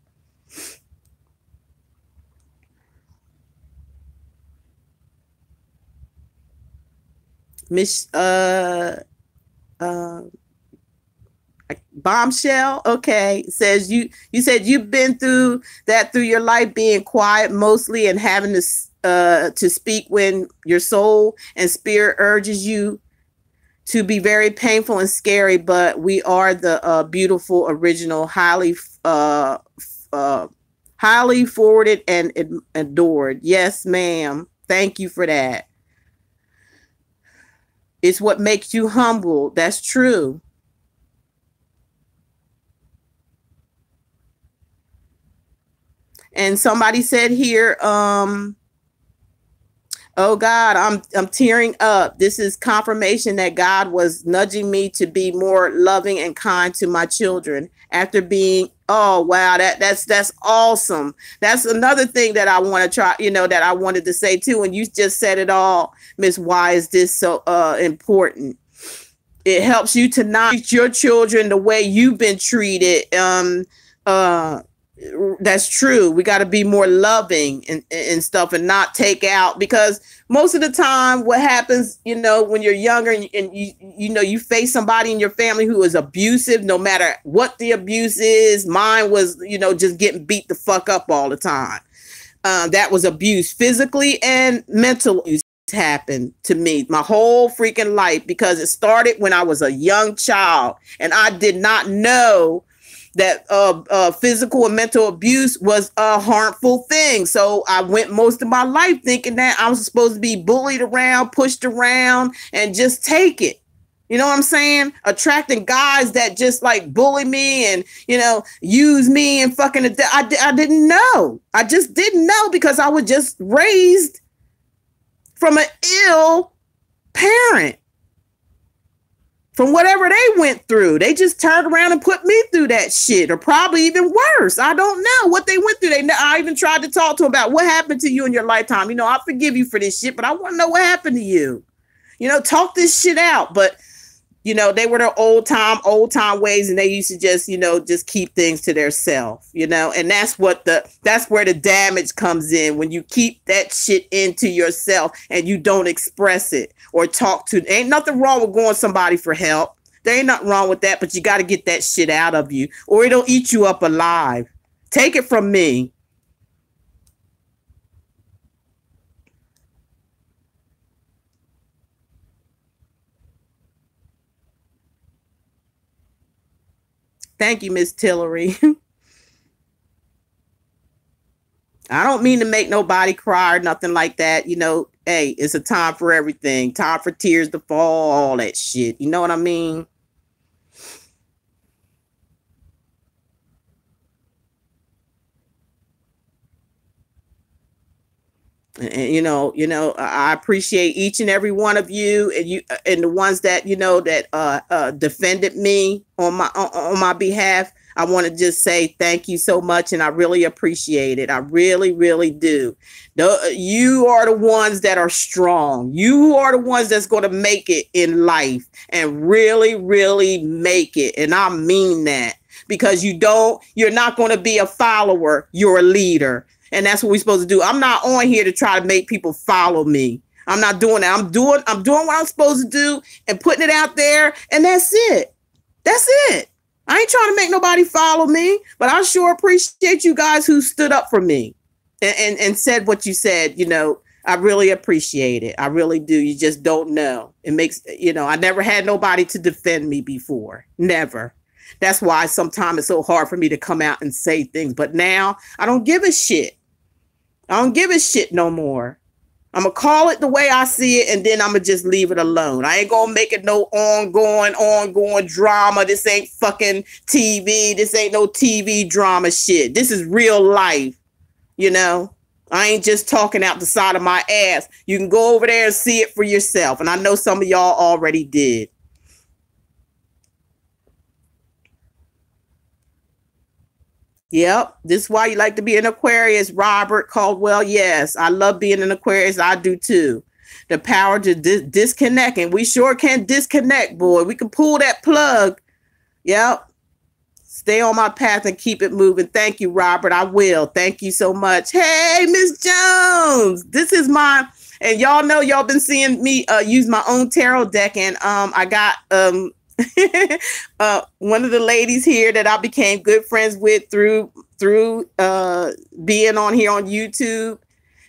Miss uh Bombshell, okay, says you said you've been through your life, being quiet mostly and having to speak when your soul and spirit urges you to be very painful and scary, but we are the beautiful, original, highly forwarded and adored. Yes, ma'am. Thank you for that. It's what makes you humble. That's true. And somebody said here, oh God, I'm tearing up. This is confirmation that God was nudging me to be more loving and kind to my children after being Oh wow, that's awesome. That's another thing that I want to try, that I wanted to say too. And you just said it all, Miss. Why is this so important? It helps you to not treat your children the way you've been treated. Uh that's true. We got to be more loving and stuff, and not take out, because most of the time what happens, when you're younger, and you face somebody in your family who is abusive, no matter what the abuse is. Mine was, just getting beat the fuck up all the time. That was abuse, physically and mental abuse happened to me my whole freaking life, because it started when I was a young child, and I did not know that physical and mental abuse was a harmful thing. So I went most of my life thinking that I was supposed to be bullied around, pushed around, and just take it. You know what I'm saying? Attracting guys that just like bully me and, use me and fucking. I didn't know. I just didn't know, because I was just raised from an ill parent. From whatever they went through, they just turned around and put me through that shit, or probably even worse. I don't know what they went through. I even tried to talk to them about what happened to you in your lifetime. I forgive you for this shit, but I want to know what happened to you. Talk this shit out. But they were their old time ways, and they used to just keep things to themselves, and that's where the damage comes in, when you keep that shit into yourself and you don't express it or talk to. Ain't nothing wrong with going to somebody for help. There ain't nothing wrong with that, but you got to get that shit out of you, or it'll eat you up alive. Take it from me. Thank you, Miss Tillery. I don't mean to make nobody cry or nothing like that. Hey, it's a time for everything. Time for tears to fall, all that shit. You know what I mean? And I appreciate each and every one of you, and the ones that defended me on my behalf. I want to just say thank you so much, and I really appreciate it. I really, really do. You are the ones that are strong. You are the ones that's going to make it in life, and really, really make it. And I mean that, because you're not going to be a follower. You're a leader. And that's what we're supposed to do. I'm not on here to try to make people follow me. I'm not doing that. I'm doing what I'm supposed to do and putting it out there. And that's it. That's it. I ain't trying to make nobody follow me, but I sure appreciate you guys who stood up for me and said what you said. I really appreciate it. I really do. You just don't know. It makes, I never had nobody to defend me before. Never. That's why sometimes it's so hard for me to come out and say things. But now I don't give a shit. I don't give a shit no more. I'm going to call it the way I see it, and then I'm going to just leave it alone. I ain't going to make it no ongoing drama. This ain't fucking TV. This ain't no TV drama shit. This is real life, I ain't just talking out the side of my ass. You can go over there and see it for yourself. And I know some of y'all already did. Yep. This is why you like to be an Aquarius, Robert Caldwell. Yes, I love being an Aquarius. I do too. The power to disconnect. And we sure can disconnect, boy. We can pull that plug. Yep. Stay on my path and keep it moving. Thank you, Robert. I will. Thank you so much. Hey, Miss Jones. This is and y'all know y'all been seeing me use my own tarot deck. And I got one of the ladies here that I became good friends with through being on here on YouTube.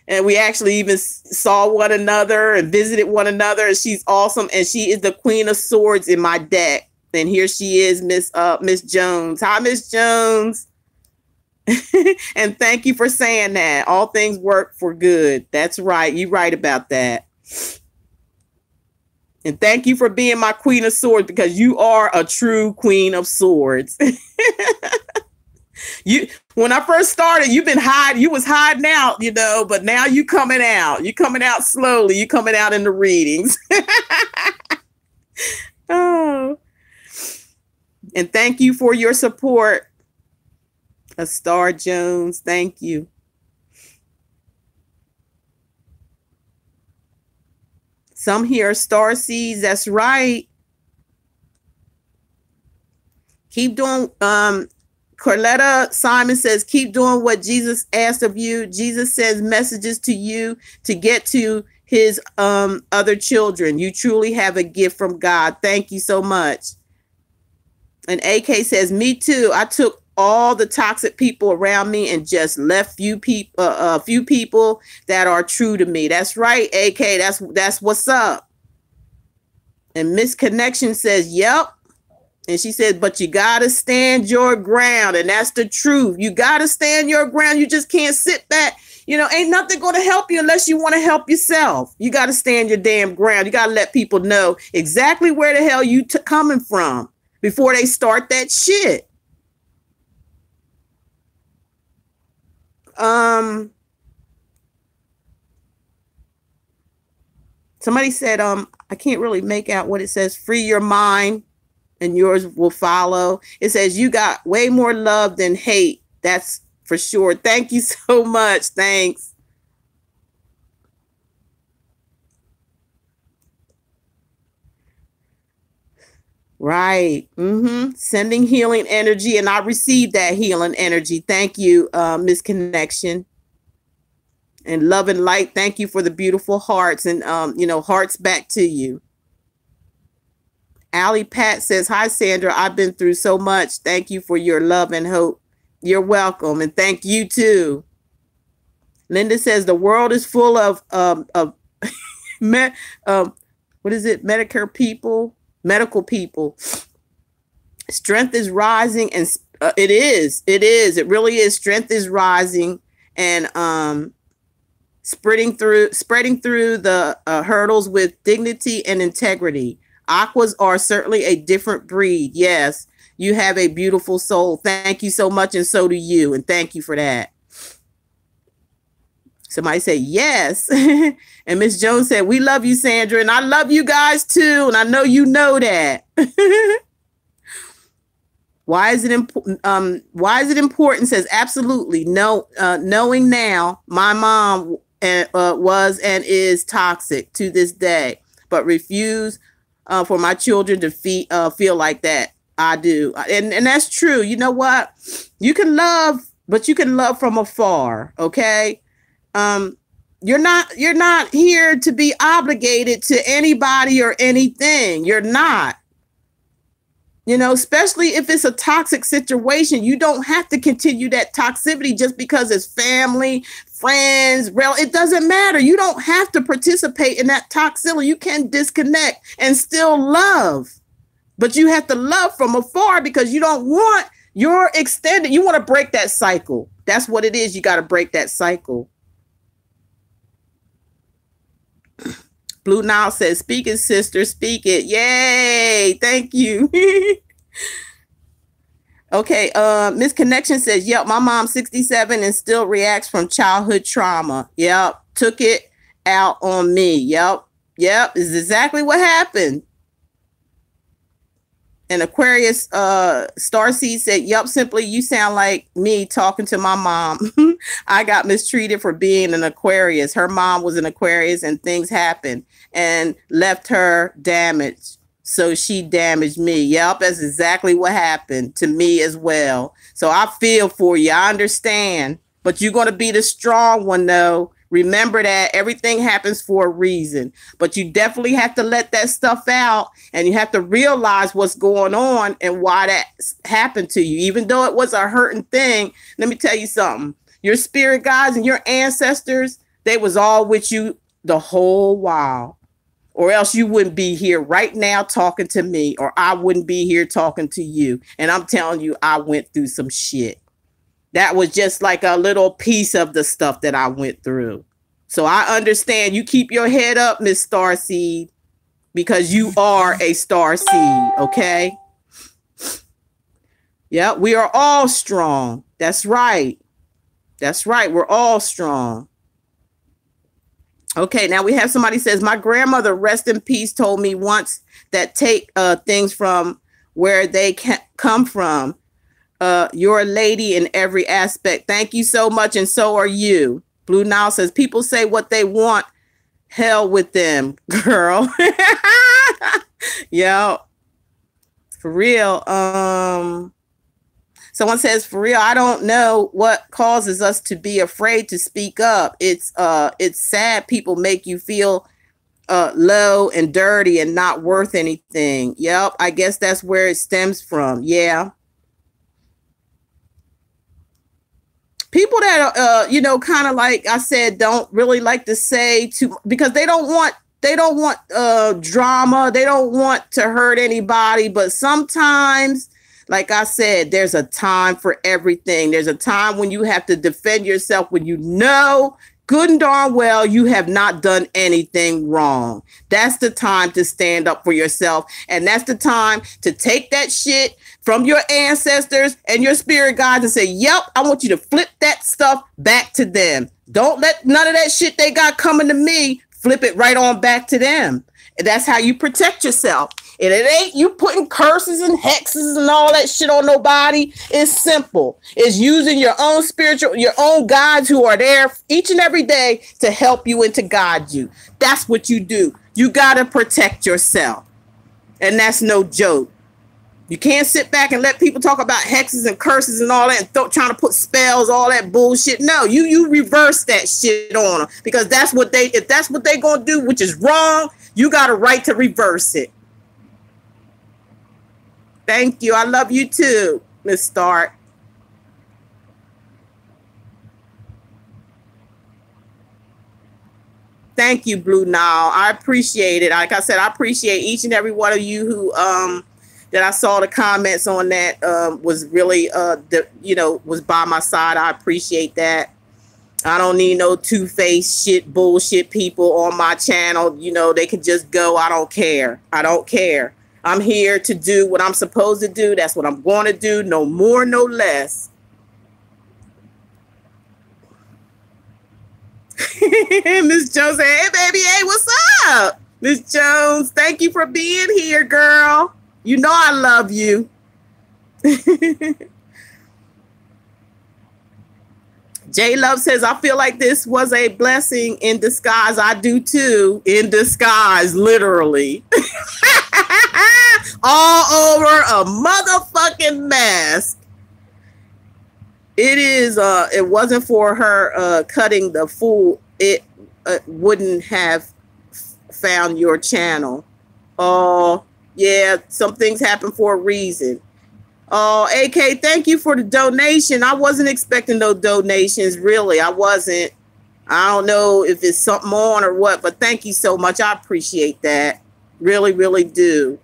And we actually even saw one another and visited one another. And she's awesome. And she is the Queen of Swords in my deck. And here she is, Miss Jones. Hi, Miss Jones. And thank you for saying that. All things work for good. That's right. You're right about that. And thank you for being my Queen of Swords, because you are a true Queen of Swords. When I first started, you was hiding out, but now you coming out. You coming out slowly. You coming out in the readings. Oh. And thank you for your support. A Star Jones, thank you. Some here are star seeds. That's right. Keep doing. Corletta Simon says, keep doing what Jesus asked of you. Jesus sends messages to you to get to his other children. You truly have a gift from God. Thank you so much. And AK says, me too. I took all the toxic people around me and just left few people that are true to me. That's right, AK. That's what's up. And Miss Connection says, yep. And she said, but you got to stand your ground. And that's the truth. You got to stand your ground. You just can't sit back. You know, ain't nothing going to help you unless you want to help yourself. You got to stand your damn ground. You got to let people know exactly where the hell you coming from before they start that shit. Somebody said, I can't really make out what it says. Free your mind and yours will follow. It says you got way more love than hate. That's for sure. Thank you so much. Thanks. Right. Sending healing energy. And I received that healing energy. Thank you, Miss Connection. And love and light. Thank you for the beautiful hearts and, hearts back to you. Allie Pat says, hi, Sandra. I've been through so much. Thank you for your love and hope. You're welcome. And thank you, too. Linda says, the world is full of what is it? Medical people. Strength is rising. And it is. It really is. Strength is rising. And spreading through the hurdles with dignity and integrity. Aquas are certainly a different breed. Yes, you have a beautiful soul. Thank you so much, and so do you. And thank you for that. Somebody said yes. And Miss Jones said, we love you, Sandra. And I love you guys too. And I know you know that. Why is it important? Says absolutely. No, knowing now my mom was and is toxic to this day, but refuse for my children to feel like that. I do. And that's true. You know what? You can love, but you can love from afar. Okay. You're not here to be obligated to anybody or anything. You're not. You know, especially if it's a toxic situation, you don't have to continue that toxicity just because it's family, friends, it doesn't matter. You don't have to participate in that toxicity. You can disconnect and still love, but you have to love from afar because you don't want your extended, you want to break that cycle. That's what it is. You got to break that cycle. Blue Nile says, speak it, sister, speak it. Yay. Thank you. Okay. Miss Connection says, yep, my mom's 67 and still reacts from childhood trauma. Yep. Took it out on me. Yep. Is exactly what happened. And Aquarius Starseed said, yep, simply you sound like me talking to my mom. I got mistreated for being an Aquarius. Her mom was an Aquarius and things happened and left her damaged. So she damaged me. Yep, that's exactly what happened to me as well. So I feel for you. I understand. But you're going to be the strong one, though. Remember that everything happens for a reason, but you definitely have to let that stuff out and you have to realize what's going on and why that happened to you. Even though it was a hurting thing, let me tell you something. Your spirit guides and your ancestors, they was all with you the whole while, or else you wouldn't be here right now talking to me, or I wouldn't be here talking to you. And I'm telling you, I went through some shit. That was just like a little piece of the stuff that I went through. So I understand. You keep your head up, Miss Starseed, because you are a starseed, okay? Yeah, we are all strong. That's right. That's right. We're all strong. Okay, now we have somebody says, my grandmother, rest in peace, told me once that take things from where they come from. You're a lady in every aspect. Thank you so much, and so are you. Blue Nile says, people say what they want. Hell with them, girl. Yo, for real. Someone says, for real, I don't know what causes us to be afraid to speak up. It's sad people make you feel low and dirty and not worth anything. Yep, I guess that's where it stems from. Yeah. People that you know, kind of like I said, don't really like to say too, because they don't want drama. They don't want to hurt anybody. But sometimes, like I said, there's a time for everything. There's a time when you have to defend yourself, when you know good and darn well you have not done anything wrong. That's the time to stand up for yourself. And that's the time to take that shit from your ancestors and your spirit guides and say, yep, I want you to flip that stuff back to them. Don't let none of that shit they got coming to me, flip it right on back to them. And that's how you protect yourself. And it ain't you putting curses and hexes and all that shit on nobody. It's simple. It's using your own your own guides who are there each and every day to help you and to guide you. That's what you do. You got to protect yourself. And that's no joke. You can't sit back and let people talk about hexes and curses and all that and trying to put spells, all that bullshit. No, you reverse that shit on them, because that's what if that's what they gonna do, which is wrong, you got a right to reverse it. Thank you. I love you too, Miss Stark. Thank you, Blue Nile. I appreciate it. Like I said, I appreciate each and every one of you who that I saw the comments on that was really was by my side. I appreciate that. I don't need no two-faced shit bullshit people on my channel. You know, they can just go. I don't care. I don't care. I'm here to do what I'm supposed to do. That's what I'm going to do. No more, no less. Miss Jones said, hey, baby, hey, what's up? Miss Jones, thank you for being here, girl. You know I love you. J Love says, I feel like this was a blessing in disguise. I do too. In disguise, literally. All over a motherfucking mask. It is, it wasn't for her cutting the fool, it wouldn't have found your channel. Oh, yeah, some things happen for a reason. Oh, AK, thank you for the donation. I wasn't expecting those donations, really. I wasn't. I don't know if it's something on or what, but thank you so much. I appreciate that. Really, really do.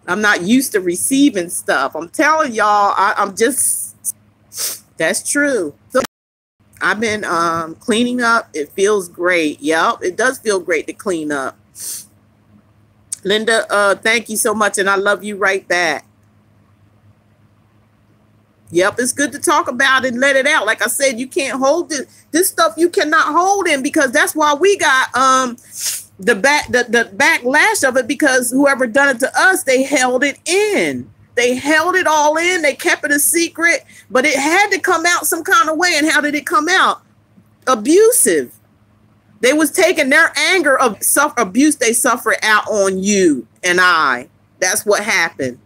I'm not used to receiving stuff. I'm telling y'all, I'm just, that's true. So I've been cleaning up. It feels great. Yep, it does feel great to clean up. Linda, thank you so much, and I love you right back. Yep, it's good to talk about it and let it out. Like I said, you can't hold this stuff. You cannot hold in, because that's why we got the backlash of it, because whoever done it to us, they held it in. They held it all in. They kept it a secret, but it had to come out some kind of way. And how did it come out? Abusive. They was taking their anger of abuse they suffered out on you and I. That's what happened.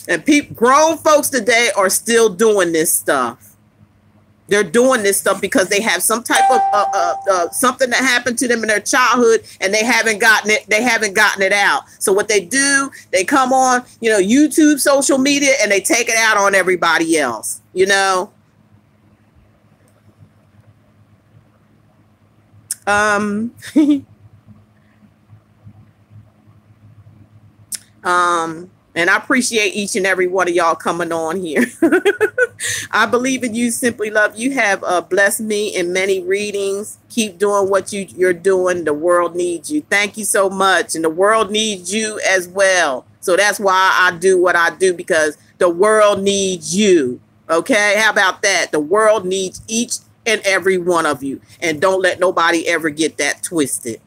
And grown folks today are still doing this stuff. They're doing this stuff because they have some type of something that happened to them in their childhood, and they haven't gotten it. They haven't gotten it out. So what they do, they come on, YouTube, social media, and they take it out on everybody else. And I appreciate each and every one of y'all coming on here. I believe in you, Simply Love. You have blessed me in many readings. Keep doing what you're doing. The world needs you. Thank you so much. And the world needs you as well. So that's why I do what I do, because the world needs you. Okay? How about that? The world needs each and every one of you. And don't let nobody ever get that twisted.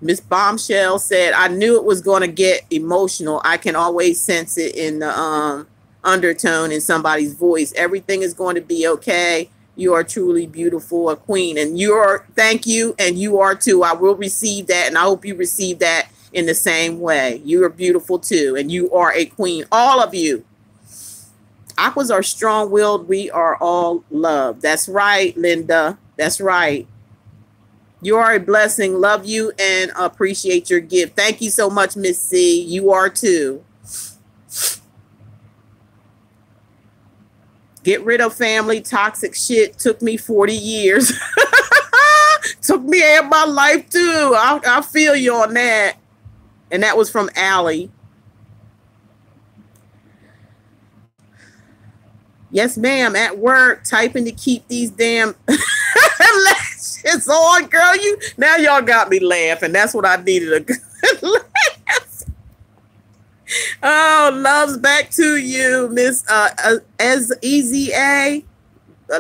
Miss Bombshell said, I knew it was going to get emotional. I can always sense it in the undertone in somebody's voice. Everything is going to be okay. You are truly beautiful, a queen. And thank you. And you are too. I will receive that. And I hope you receive that in the same way. You are beautiful too. And you are a queen. All of you. Aquas are strong-willed. We are all love. That's right, Linda. That's right. You are a blessing. Love you and appreciate your gift. Thank you so much, Miss C. You are too. Get rid of family toxic shit. Took me 40 years. Took me half my life too. I feel you on that. And that was from Allie. Yes, ma'am. At work, typing to keep these damn lashes on, girl. Now y'all got me laughing. That's what I needed, a good laugh. Oh, love's back to you, Miss as Easy A.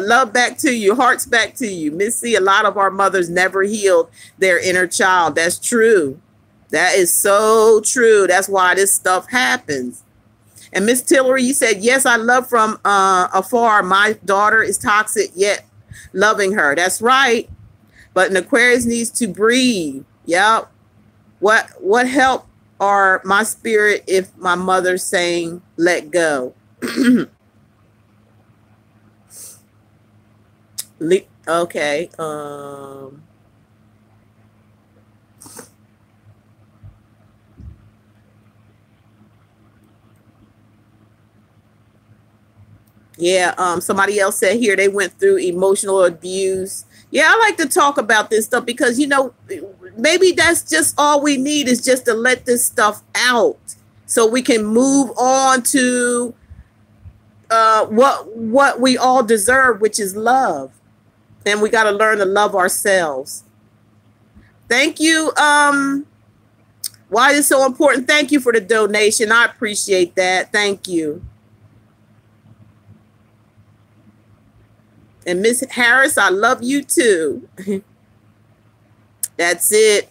Love back to you. Hearts back to you, Miss C. A lot of our mothers never healed their inner child. That's true. That is so true. That's why this stuff happens. And Miss Tillery, you said, yes, I love from afar. My daughter is toxic, yet loving her. That's right. But an Aquarius needs to breathe. Yep. What help are my spirit if my mother's saying, let go? Okay. Yeah, somebody else said here they went through emotional abuse. Yeah, I like to talk about this stuff because, maybe that's just all we need is just to let this stuff out so we can move on to what we all deserve, which is love. And we got to learn to love ourselves. Thank you. Why is it so important? Thank you for the donation. I appreciate that. Thank you. And Miss Harris, I love you too. That's it.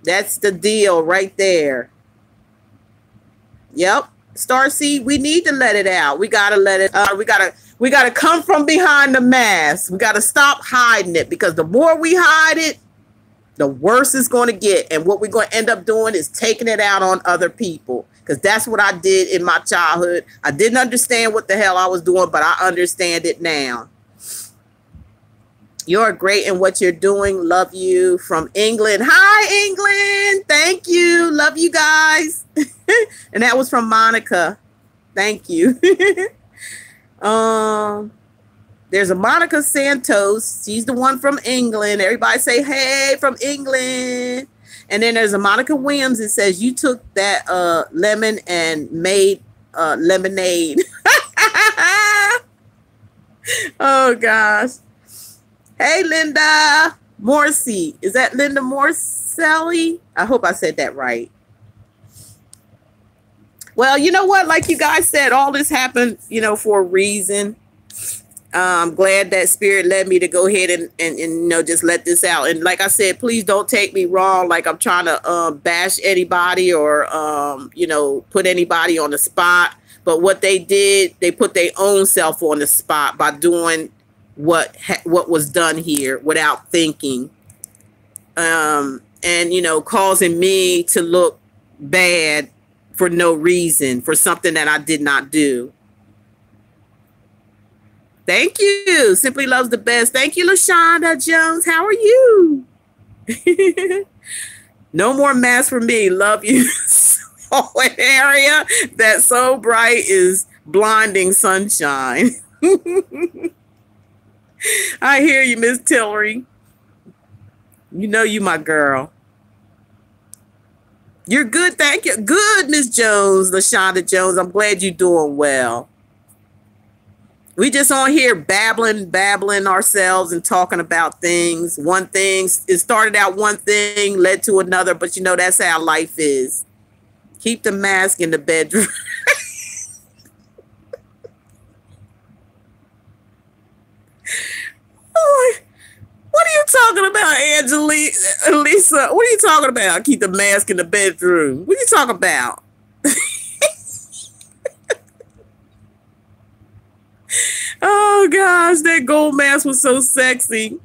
That's the deal right there. Yep. Starseed, we need to let it out. We gotta let it. We gotta come from behind the mask. We gotta stop hiding it because the more we hide it, the worse it's going to get. And what we're going to end up doing is taking it out on other people. Because that's what I did in my childhood. I didn't understand what the hell I was doing, but I understand it now. You're great in what you're doing. Love you from England. Hi, England. Thank you. Love you guys. And that was from Monica. Thank you. There's a Monica Santos. She's the one from England. Everybody say, hey, from England. And then there's a Monica Williams that says, you took that lemon and made lemonade. Oh, gosh. Hey, Linda Morrissey. Is that Linda Morselli? I hope I said that right. Well, you know what? Like you guys said, all this happened, for a reason. I'm glad that Spirit led me to go ahead and just let this out. And like I said, please don't take me wrong. Like I'm trying to bash anybody or, put anybody on the spot. But what they did, they put their own self on the spot by doing what was done here without thinking. And, causing me to look bad for no reason, for something that I did not do. Thank you. Simply Loves the Best. Thank you, LaShonda Jones. How are you? No more masks for me. Love you. So an area that's so bright is blinding sunshine. I hear you, Miss Tillery. You my girl. You're good. Thank you. Good, Miss Jones, LaShonda Jones. I'm glad you're doing well. We just on here babbling ourselves and talking about things. One thing, it started out one thing, led to another, but that's how life is. Keep the mask in the bedroom. Oh, what are you talking about, Lisa, what are you talking about? Keep the mask in the bedroom. What are you talking about? Oh gosh, that gold mask was so sexy.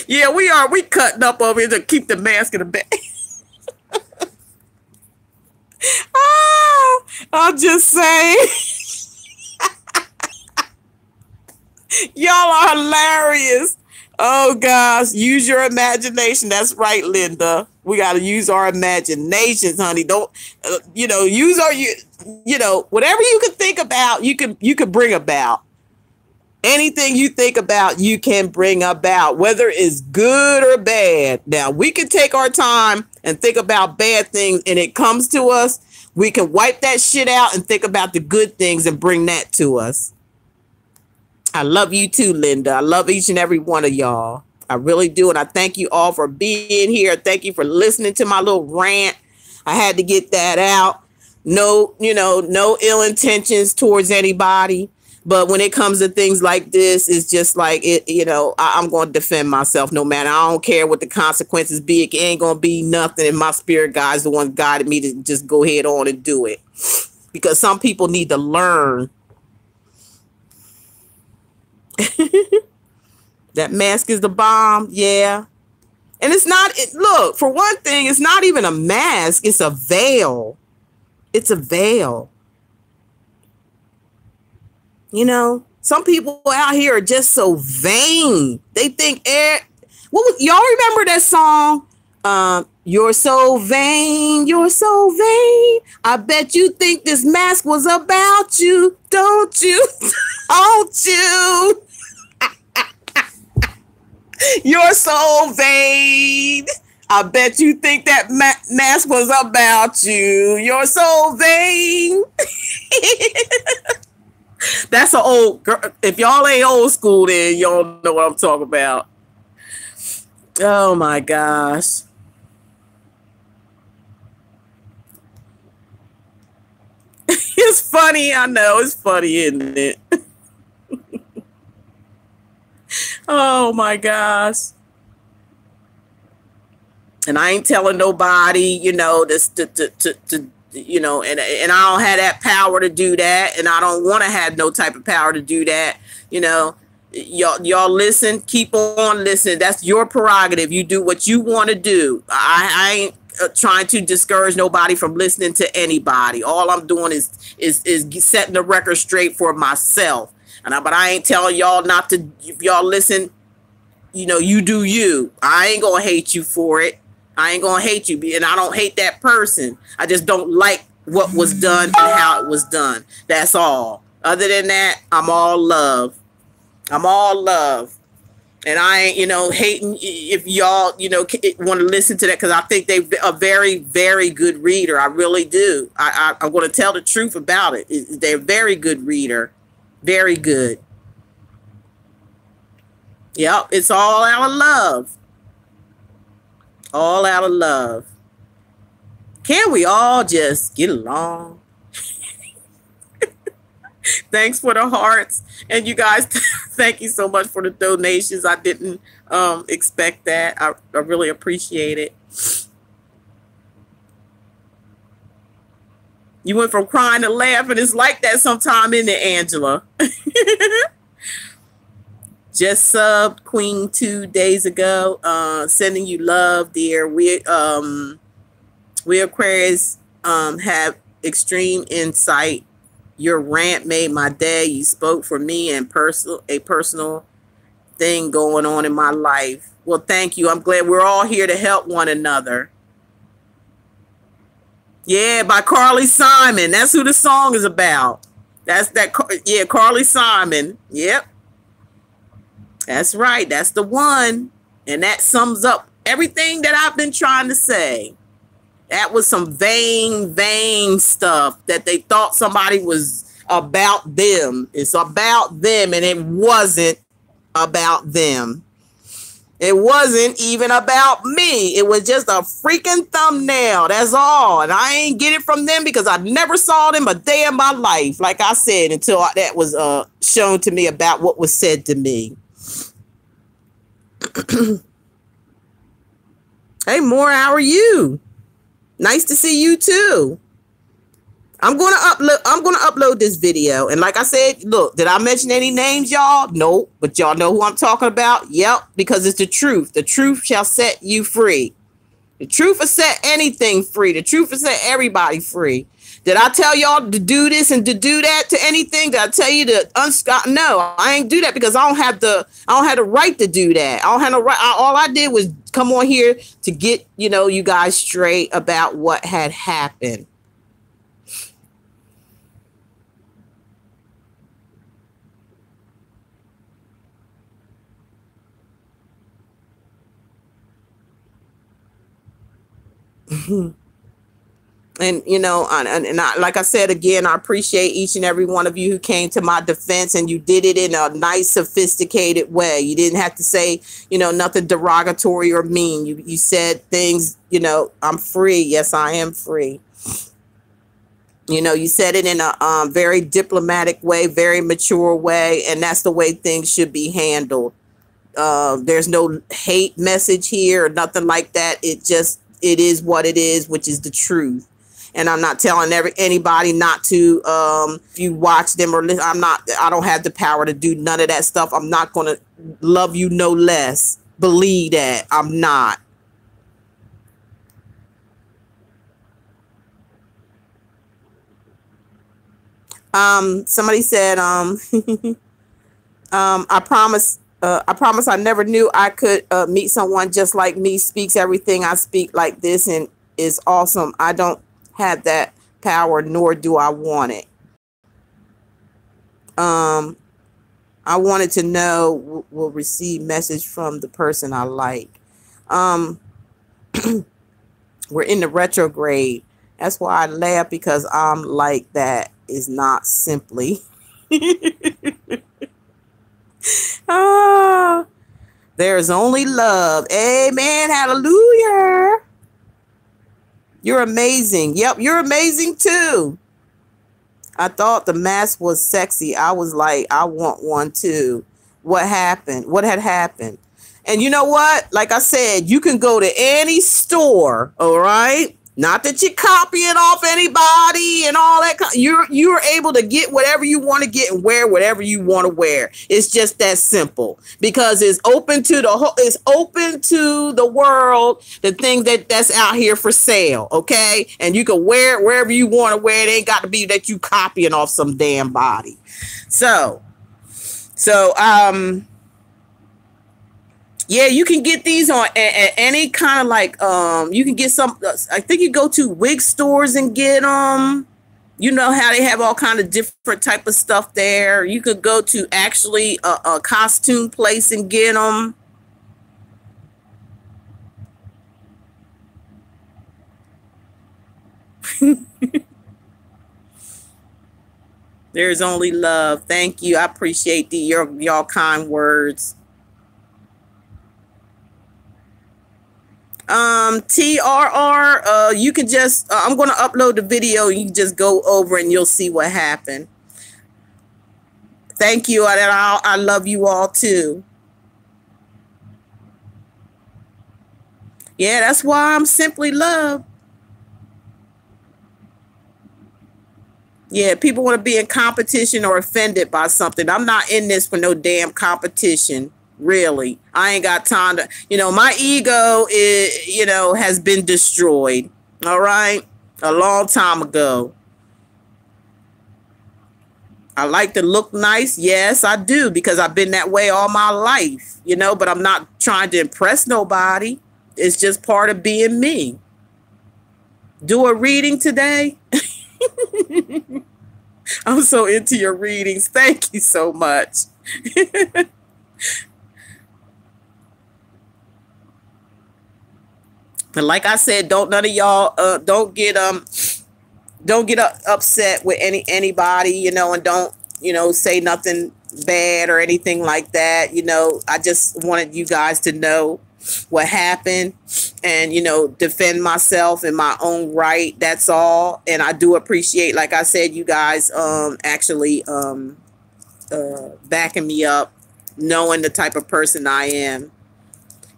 Yeah, we cutting up over here to keep the mask in the bed. Oh, I'll just say, y'all are hilarious. Oh gosh, use your imagination. That's right, Linda. We got to use our imaginations, honey. Don't, use our, whatever you can think about, you can bring about. Anything you think about, you can bring about, whether it's good or bad. Now, we can take our time and think about bad things, and it comes to us. We can wipe that shit out and think about the good things and bring that to us. I love you too, Linda. I love each and every one of y'all. I really do. And I thank you all for being here. Thank you for listening to my little rant. I had to get that out. No ill intentions towards anybody. But when it comes to things like this, it's just like it, I'm going to defend myself no matter. I don't care what the consequences be. It ain't going to be nothing. And my spirit guide is the one guided me to just go ahead on and do it. Because some people need to learn. That mask is the bomb. Yeah. And it's not, look, for one thing, it's not even a mask. It's a veil. It's a veil. Some people out here are just so vain. They think, y'all remember that song? You're so vain, you're so vain. I bet you think this mask was about you, don't you? Don't you? You're so vain. I bet you think that mask was about you. You're so vain. That's an old girl. If y'all ain't old school, then y'all know what I'm talking about. Oh my gosh. It's funny. I know it's funny, isn't it? Oh my gosh. And I ain't telling nobody, this and I don't have that power to do that, and I don't want to have no type of power to do that. Y'all listen, keep on listening. That's your prerogative. You do what you want to do. I ain't trying to discourage nobody from listening to anybody. All I'm doing is setting the record straight for myself. But I ain't telling y'all not to. If y'all listen, you do you. I ain't gonna hate you for it. I ain't gonna hate you, and I don't hate that person. I just don't like what was done and how it was done. That's all. Other than that, I'm all love. I'm all love. And I ain't, hating if y'all, want to listen to that, because I think they're a very, very good reader. I really do. I'm going to tell the truth about it. They're a very good reader. Very good. Yep, it's all out of love. All out of love. Can we all just get along? Thanks for the hearts. And you guys, thank you so much for the donations. I didn't expect that. I really appreciate it. You went from crying to laughing. It's like that sometime, isn't it, Angela? Just subbed Queen 2 days ago. Sending you love, dear. We Aquarius have extreme insight. Your rant made my day. You spoke for me and a personal thing going on in my life. Well, thank you. I'm glad we're all here to help one another. Yeah, by Carly Simon. That's who the song is about. Yeah, Carly Simon. Yep. That's right. That's the one. And that sums up everything that I've been trying to say. That was some vain stuff that they thought somebody was about them. It's about them, and it wasn't about them. It wasn't even about me. It was just a freaking thumbnail. That's all. And I ain't get it from them because I never saw them a day in my life, like I said, until that was shown to me about what was said to me. Hey, More, how are you? Nice to see you too. I'm gonna upload this video. And like I said, look, did I mention any names, y'all? No, but y'all know who I'm talking about. Yep, because it's the truth. The truth shall set you free. The truth will set anything free. The truth will set everybody free. Did I tell y'all to do this and to do that to anything? Did I tell you to No, I ain't do that because I don't have the right to do that. I don't have no right. All I did was come on here to get, you guys straight about what had happened. And, like I said, again, I appreciate each and every one of you who came to my defense, and you did it in a nice, sophisticated way. You didn't have to say, nothing derogatory or mean. You said things, I'm free. Yes, I am free. You said it in a very diplomatic way, very mature way. And that's the way things should be handled. There's no hate message here or nothing like that. It is what it is, which is the truth. And I'm not telling anybody not to, if you watch them or listen, I don't have the power to do none of that stuff. I'm not going to love you no less. Believe that. I'm not. Somebody said, I promise I never knew I could meet someone just like me, speaks everything I speak like this, and is awesome. I don't have that power, nor do I want it. I wanted to know, will receive message from the person I like. We're in the retrograde. That's why I laugh, because I'm like, that is not simply. There's only love. Amen. Hallelujah. You're amazing. Yep, you're amazing too. I thought the mask was sexy. I was like, I want one too. What happened? What had happened? And you know what? Like I said, you can go to any store, all right? Not that you're copying off anybody and all that. You're able to get whatever you want to get and wear whatever you want to wear. It's just that simple, because it's open to the world, the things that's out here for sale. Okay. And you can wear it wherever you want to wear it. It ain't got to be that you copying off some damn body. So, yeah, you can get these on at any kind of like, you can get some, I think you go to wig stores and get them. You know how they have all kind of different type of stuff there. You could go to actually a costume place and get them. There's only love. Thank you. I appreciate y'all kind words. TRR, you can just, I'm going to upload the video. You can just go over and you'll see what happened. Thank you. I love you all too. Yeah, that's why I'm simply love. Yeah, people want to be in competition or offended by something. I'm not in this for no damn competition. Really, I ain't got time to, my ego is, has been destroyed. All right. A long time ago. I like to look nice. Yes, I do, because I've been that way all my life, but I'm not trying to impress nobody. It's just part of being me. Do a reading today. I'm so into your readings. Thank you so much. And like I said, none of y'all don't get upset with anybody, and don't, say nothing bad or anything like that. I just wanted you guys to know what happened and, defend myself in my own right. That's all. And I do appreciate, like I said, you guys actually backing me up, knowing the type of person I am.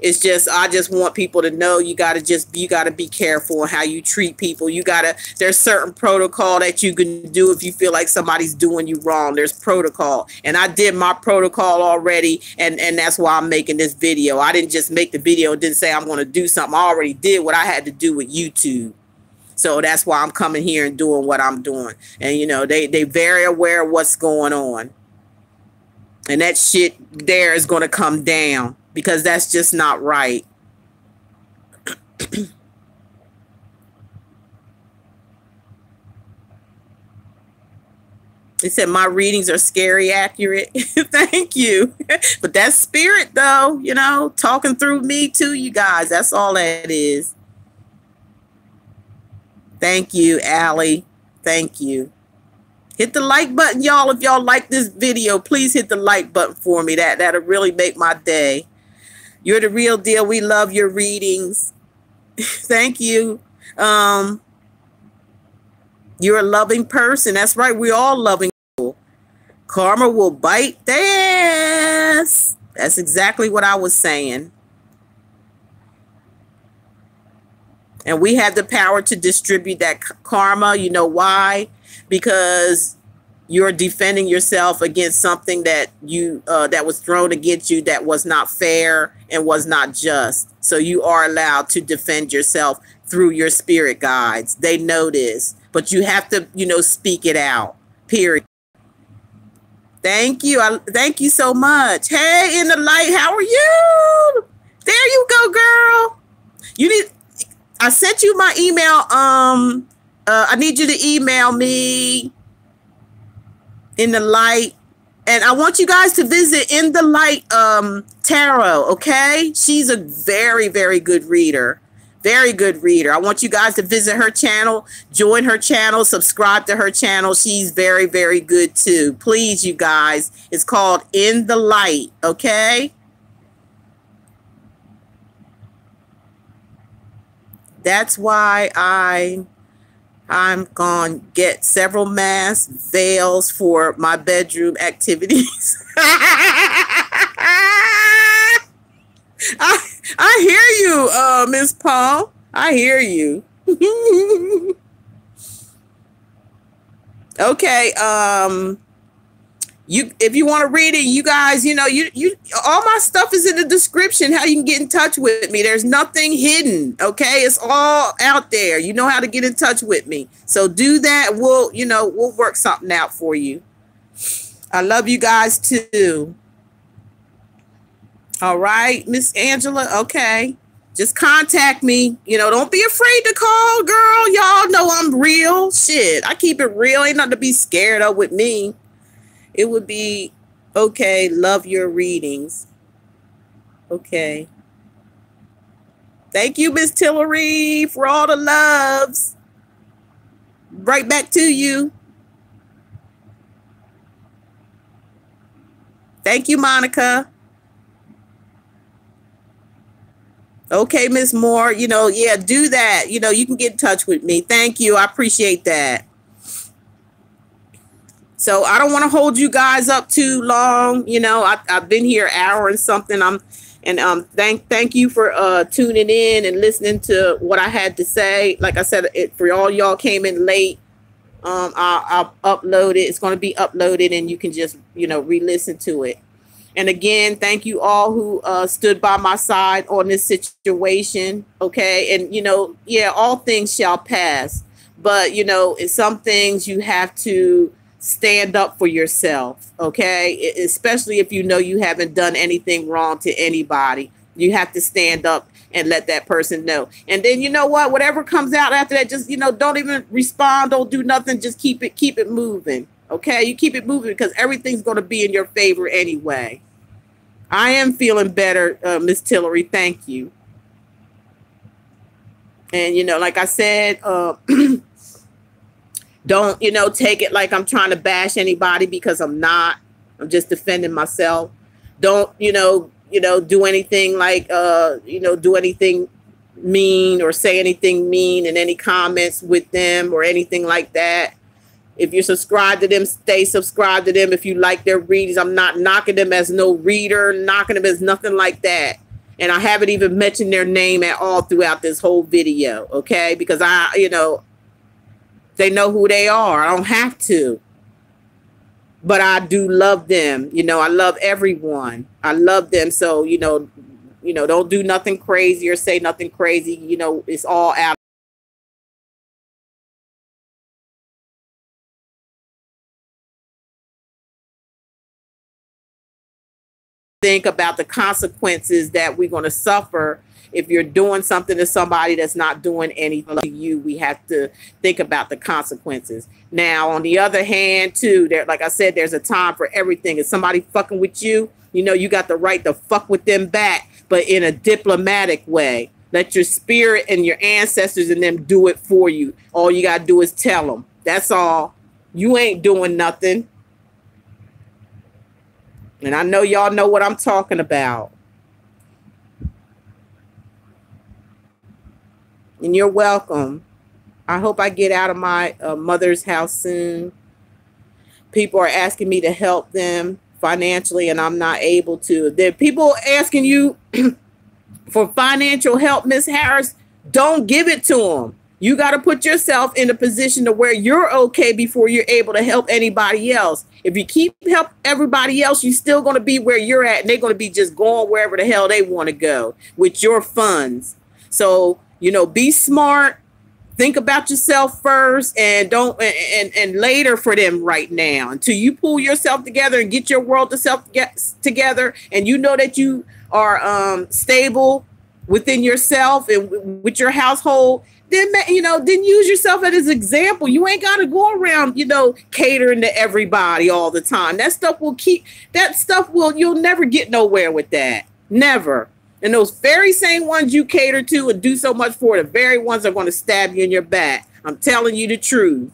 It's just, I just want people to know you got to be careful on how you treat people. There's certain protocol that you can do if you feel like somebody's doing you wrong. There's protocol. And I did my protocol already. And that's why I'm making this video. I didn't just make the video, didn't say I'm going to do something. I already did what I had to do with YouTube. So that's why I'm coming here and doing what I'm doing. And, you know, they very aware of what's going on. And that shit there is going to come down. Because that's just not right. They said my readings are scary accurate. Thank you. But that's spirit, though, you know, talking through me to you guys. That's all that is. Thank you, Allie. Thank you. Hit the like button, y'all. If y'all like this video, please hit the like button for me. That'll really make my day. You're the real deal. We love your readings. Thank you. You're a loving person. That's right. We're all loving people. Karma will bite their ass. That's exactly what I was saying. And we have the power to distribute that karma. You know why? Because you're defending yourself against something that that was thrown against you that was not fair and was not just. So you are allowed to defend yourself through your spirit guides. They know this, but you have to, you know, speak it out. Period. Thank you. Thank you so much. Hey, in the light, how are you? There you go, girl. I sent you my email. I need you to email me. In the Light, and I want you guys to visit In the Light Tarot. Okay, she's a very, very good reader. Very good reader. I want you guys to visit her channel, join her channel, subscribe to her channel. She's very, very good too. Please, you guys. It's called In the Light. Okay. That's why I'm going to get several mass veils for my bedroom activities. I hear you, Miss Paul. I hear you. Okay. If you want to read it, you guys, you know, all my stuff is in the description, how you can get in touch with me. There's nothing hidden. Okay. It's all out there. You know how to get in touch with me. So do that. We'll work something out for you. I love you guys too. All right, Miss Angela. Okay. Just contact me. You know, don't be afraid to call, girl. Y'all know I'm real. Shit. I keep it real. Ain't nothing to be scared of with me. It would be okay. Love your readings. Okay. Thank you, Miss Tillery, for all the loves. Right back to you. Thank you, Monica. Okay, Miss Moore. You know, yeah, do that. You know, you can get in touch with me. Thank you. I appreciate that. So I don't want to hold you guys up too long. You know, I've been here an hour and something. Thank you for tuning in and listening to what I had to say. Like I said, for all y'all came in late, I'll upload it. It's going to be uploaded and you can just, you know, re-listen to it. And again, thank you all who stood by my side on this situation. Okay. And, you know, yeah, all things shall pass. But, you know, in some things you have to stand up for yourself, okay? Especially if you know you haven't done anything wrong to anybody. You have to stand up and let that person know. And then, you know what? Whatever comes out after that, just, you know, don't even respond. Don't do nothing. Just keep it moving, okay? You keep it moving because everything's going to be in your favor anyway. I am feeling better, Miss Tillery. Thank you. And, you know, like I said, don't, you know, take it like I'm trying to bash anybody because I'm not. I'm just defending myself. Don't, you know, do anything like, do anything mean or say anything mean in any comments with them or anything like that. If you're subscribed to them, stay subscribed to them. If you like their readings, I'm not knocking them as no reader, knocking them as nothing like that. And I haven't even mentioned their name at all throughout this whole video, okay? Because they know who they are. I don't have to. But I do love them. I love everyone. I love them. So, don't do nothing crazy or say nothing crazy. It's all out. Think about the consequences that we're going to suffer if you're doing something to somebody that's not doing anything to you. We have to think about the consequences. Now, on the other hand, too, like I said, there's a time for everything. If somebody fucking with you, you got the right to fuck with them back, but in a diplomatic way. Let your spirit and your ancestors and them do it for you. All you got to do is tell them. That's all. You ain't doing nothing. And I know y'all know what I'm talking about. And you're welcome. I hope I get out of my mother's house soon. People are asking me to help them financially, and I'm not able to. There are people asking you for financial help, Miss Harris. Don't give it to them. You got to put yourself in a position to where you're okay before you're able to help anybody else. If you keep help everybody else, you're still going to be where you're at, and they're going to be just going wherever the hell they want to go with your funds. So, be smart. Think about yourself first, and don't and later for them right now. Until you pull yourself together and get your world together, and you know that you are stable within yourself and with your household. Then use yourself as an example. You ain't got to go around, catering to everybody all the time. You'll never get nowhere with that. Never. And those very same ones you cater to and do so much for, the very ones are going to stab you in your back. I'm telling you the truth.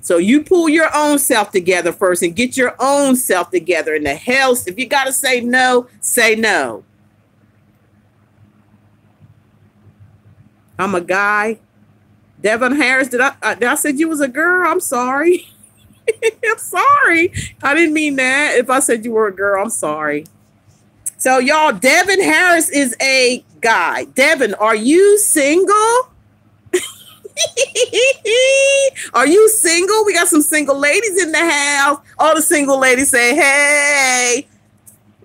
So you pull your own self together first and get your own self together. And the hell, if you got to say no, say no. I'm a guy. Devin Harris, did I said you was a girl? I'm sorry. I'm sorry. I didn't mean that. If I said you were a girl, I'm sorry. So y'all, Devin Harris is a guy. Devin, are you single? Are you single? We got some single ladies in the house. All the single ladies say, hey.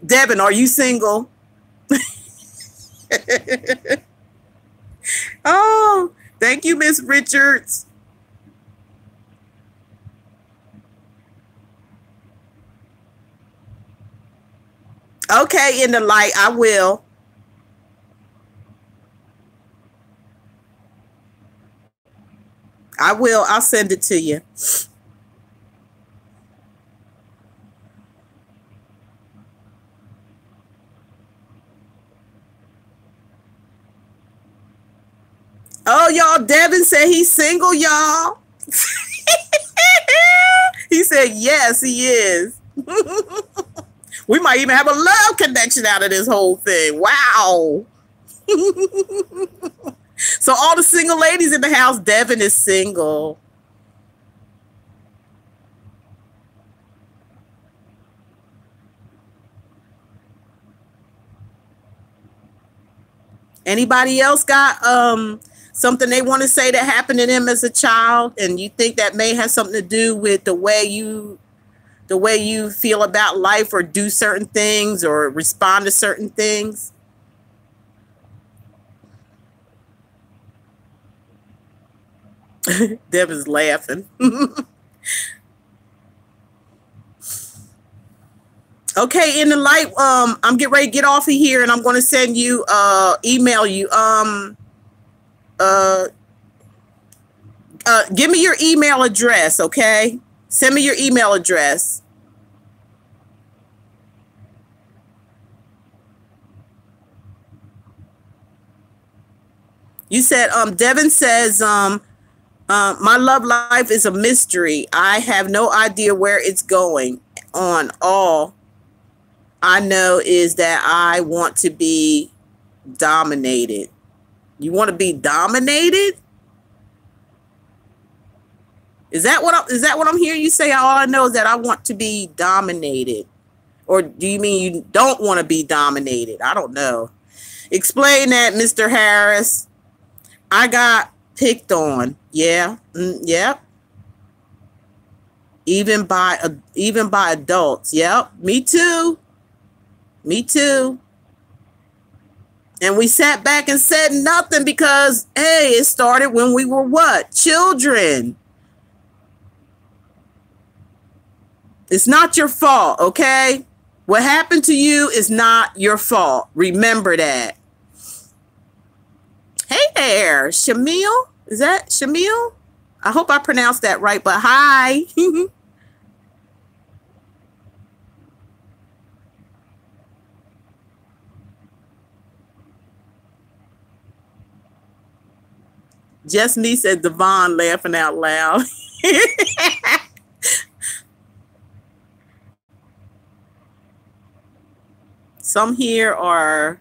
Devin, are you single? Oh, thank you, Miss Richards. Okay, in the light, I will. I'll send it to you. Oh, y'all, Devin said he's single, y'all. He said, yes, he is. We might even have a love connection out of this whole thing. Wow. So all the single ladies in the house, Devin is single. Anybody else got something they want to say that happened to them as a child, and you think that may have something to do with the way you feel about life or do certain things or respond to certain things? Deb is laughing. Okay, in the light, I'm getting ready to get off of here, and I'm going to send you, email you. Give me your email address, okay? Send me your email address. You said, Devin says, my love life is a mystery. I have no idea where it's going on. All I know is that I want to be dominated. You want to be dominated? Is that what I'm hearing you say? All I know is that I want to be dominated. Or do you mean you don't want to be dominated? I don't know. Explain that, Mr. Harris. I got picked on. Yeah. Yep. Even by adults. Yep. Me too. Me too. And we sat back and said nothing because, hey, it started when we were what? Children. It's not your fault, okay? What happened to you is not your fault. Remember that. Hey there, Shamil. Is that Shamil? I hope I pronounced that right, but hi. Just me, said Devon, laughing out loud. Some here are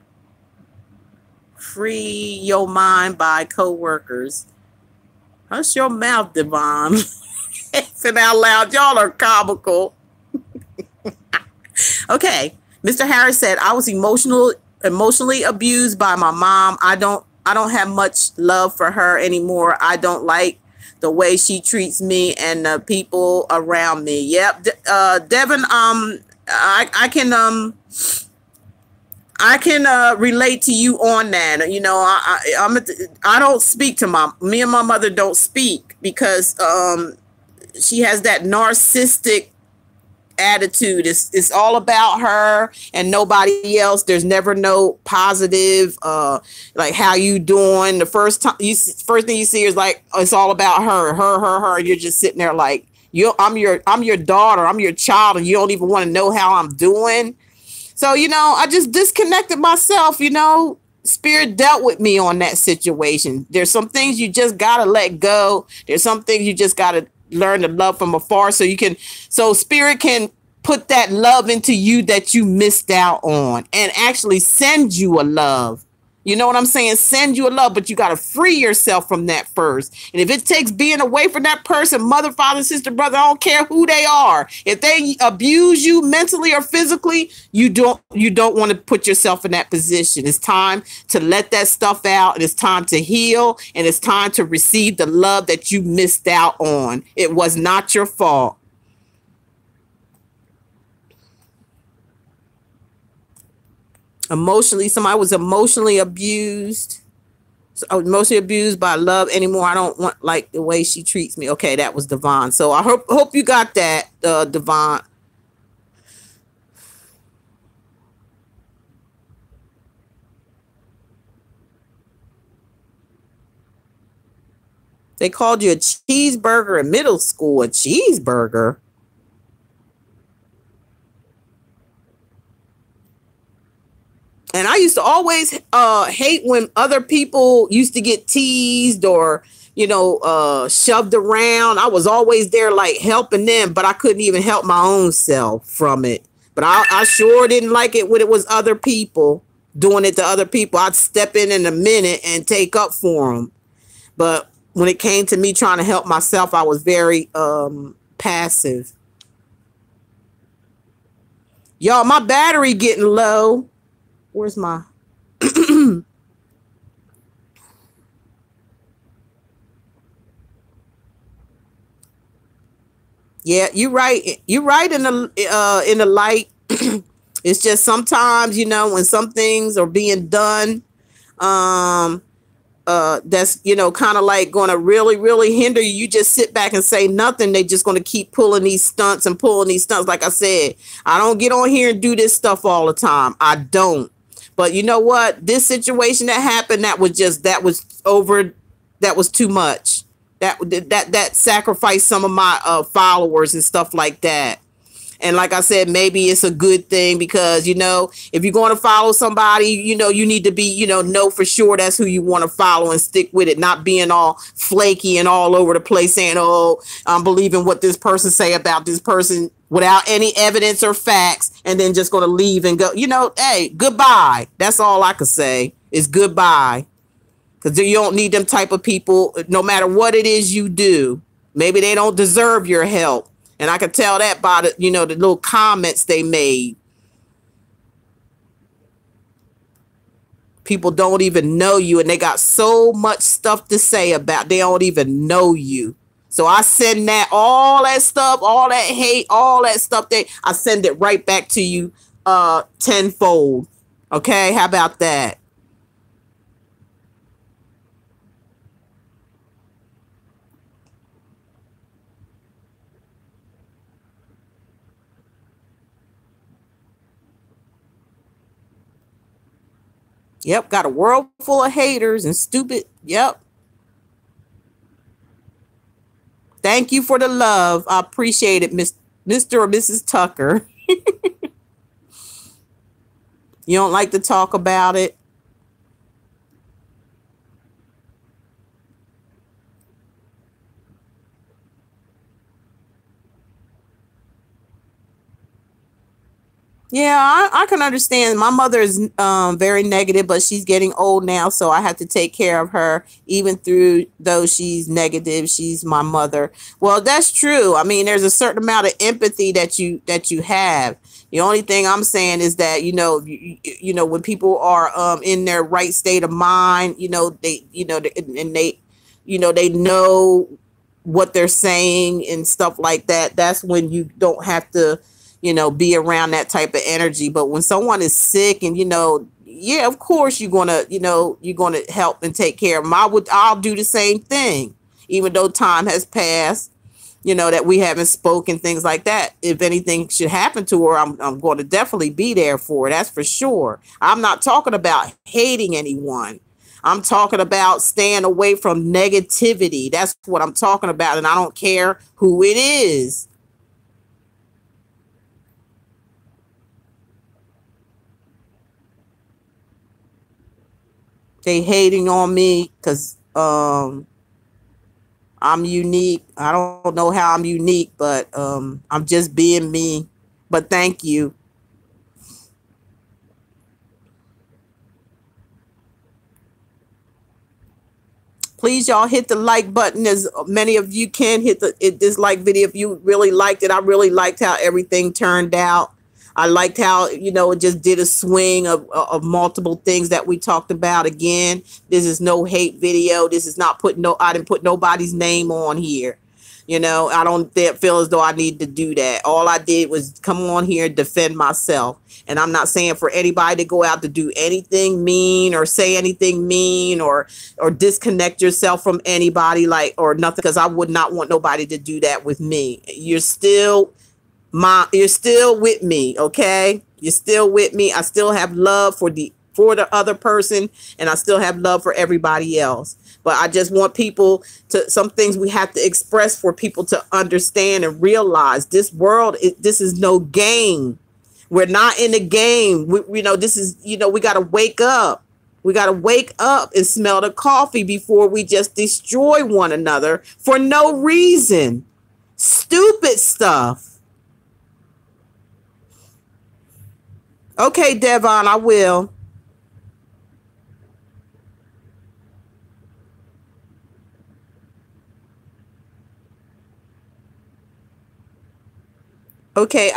free your mind by co-workers. Hush your mouth, Devon. Laughing out loud. Y'all are comical. Okay. Mr. Harris said, I was emotionally abused by my mom. I don't have much love for her anymore. I don't like the way she treats me and the people around me. Yep. Devin, I can relate to you on that. You know, I don't speak to me and my mother don't speak because she has that narcissistic attitude. It's all about her and nobody else. There's never no positive like how you doing. The first thing you see is like, oh, it's all about her. You're just sitting there like, I'm your daughter, I'm your child, and you don't even want to know how I'm doing. So, you know, I just disconnected myself. You know, Spirit dealt with me on that situation. There's some things you just gotta let go. There's some things you just gotta learn to love from afar, so Spirit can put that love into you that you missed out on and actually send you a love. You know what I'm saying? Send you a love, but you got to free yourself from that first. And if it takes being away from that person, mother, father, sister, brother, I don't care who they are. If they abuse you mentally or physically, you don't want to put yourself in that position. It's time to let that stuff out, and it's time to heal, and it's time to receive the love that you missed out on. It was not your fault. Somebody was emotionally abused. So I was emotionally abused by love anymore. I don't want like the way she treats me. Okay, that was Devon. So I hope you got that, Devon. They called you a cheeseburger in middle school. A cheeseburger? And I used to always hate when other people used to get teased or, you know, shoved around. I was always there like helping them, but I couldn't even help my own self from it. But I sure didn't like it when it was other people doing it to other people. I'd step in a minute and take up for them. But when it came to me trying to help myself, I was very passive. Y'all, my battery getting low. Where's my yeah, you're right. You're right in the light. It's just sometimes, you know, when some things are being done, that's, you know, kind of like going to really, really hinder you. You just sit back and say nothing. They just going to keep pulling these stunts and pulling these stunts. Like I said, I don't get on here and do this stuff all the time. I don't. But you know what? This situation that happened, that was too much. That sacrificed some of my followers and stuff like that. And like I said, maybe it's a good thing because, you know, if you're going to follow somebody, you know, you need to be, you know for sure that's who you want to follow and stick with it, not being all flaky and all over the place saying, oh, I'm believing what this person say about this person without any evidence or facts, and then just going to leave and go, you know, hey, goodbye. That's all I could say is goodbye. Because you don't need them type of people, no matter what it is you do. Maybe they don't deserve your help. And I could tell that by the, you know, the little comments they made. People don't even know you, and they got so much stuff to say about, they don't even know you. So I send all that stuff, all that hate, all that stuff, I send it right back to you tenfold. Okay, how about that? Yep, got a world full of haters and stupid. Yep. Thank you for the love. I appreciate it, Mr. or Mrs. Tucker. You don't like to talk about it? Yeah, I can understand. My mother is very negative, but she's getting old now, so I have to take care of her. Even though she's negative, she's my mother. Well, that's true. I mean, there's a certain amount of empathy that you have. The only thing I'm saying is that when people are in their right state of mind, they know what they're saying and stuff like that. That's when you don't have to be around that type of energy. But when someone is sick and, yeah, of course you're gonna help and take care of them. I'll do the same thing, even though time has passed, that we haven't spoken, things like that. If anything should happen to her, I'm going to definitely be there for her. That's for sure. I'm not talking about hating anyone. I'm talking about staying away from negativity. That's what I'm talking about. And I don't care who it is. They hating on me because I'm unique. I don't know how I'm unique, but I'm just being me. But thank you. Please, y'all, hit the like button. As many of you can hit this like video if you really liked it. I really liked how everything turned out. I liked how, it just did a swing of multiple things that we talked about. Again, this is no hate video. This is not I didn't put nobody's name on here. I don't feel as though I need to do that. All I did was come on here and defend myself. And I'm not saying for anybody to go out to do anything mean or say anything mean or disconnect yourself from anybody or nothing, because I would not want nobody to do that with me. You're still with me, okay? You're still with me. I still have love for the other person, and I still have love for everybody else. But I just want people some things we have to express for people to understand and realize this world, this is no game. We're not in a game. This is, we got to wake up. We got to wake up and smell the coffee before we just destroy one another for no reason. Stupid stuff. Okay, Devon, I will. Okay,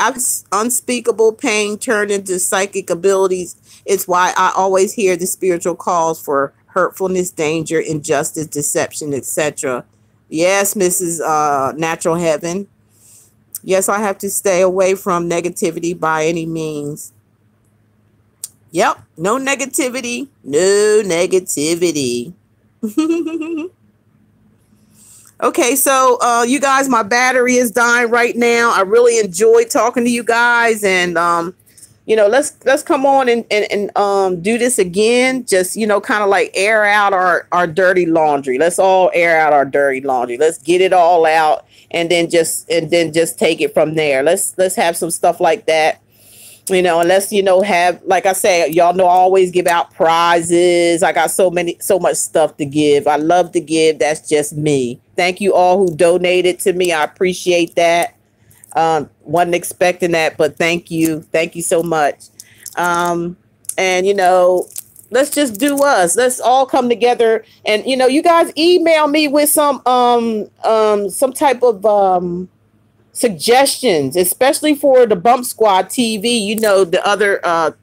unspeakable pain turned into psychic abilities. It's why I always hear the spiritual calls for hurtfulness, danger, injustice, deception, etc. Yes, Mrs. Natural Heaven. Yes, I have to stay away from negativity by any means. Yep, no negativity. No negativity. Okay, so you guys, my battery is dying right now. I really enjoyed talking to you guys, and let's come on and do this again. Just kind of like air out our dirty laundry. Let's all air out our dirty laundry. Let's get it all out, and then just take it from there. Let's have some stuff like that. And let's have, like I say, y'all know I always give out prizes. I got so much stuff to give. I love to give. That's just me. Thank you all who donated to me. I appreciate that. Wasn't expecting that, but thank you so much. And let's just do us. Let's all come together, and you guys email me with some type of suggestions, especially for the Bump Squad TV, the other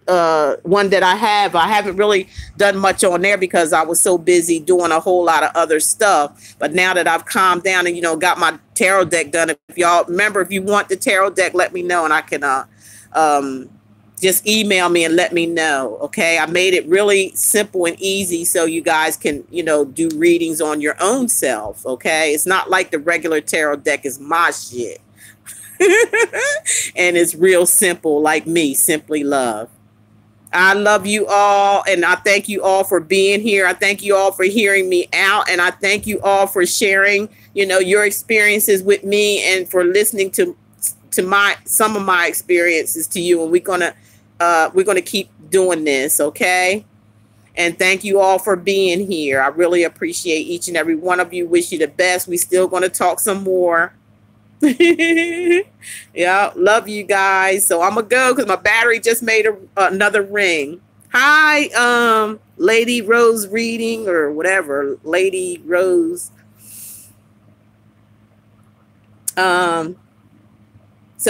one that I have. I haven't really done much on there because I was so busy doing a whole lot of other stuff. But now that I've calmed down and, you know, got my tarot deck done, if y'all remember, if you want the tarot deck, let me know and I can just email me and let me know. Okay. I made it really simple and easy so you guys can, you know, do readings on your own self. Okay. It's not like the regular tarot deck is my shit. And it's real simple, like me, simply love. I love you all, and I thank you all for being here. I thank you all for hearing me out, and I thank you all for sharing, you know, your experiences with me and for listening to some of my experiences to you. And we're gonna keep doing this, okay? And thank you all for being here. I really appreciate each and every one of you. Wish you the best. We still gonna talk some more. Yeah, love you guys. So I'm gonna go because my battery just made another ring. Hi, Lady Rose reading or whatever, Lady Rose. So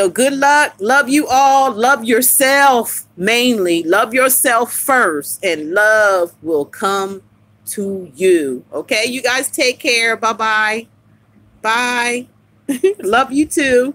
good luck. Love you all. Love yourself mainly. Love yourself first, and love will come to you. Okay, you guys take care. Bye-bye. Bye. Love you too.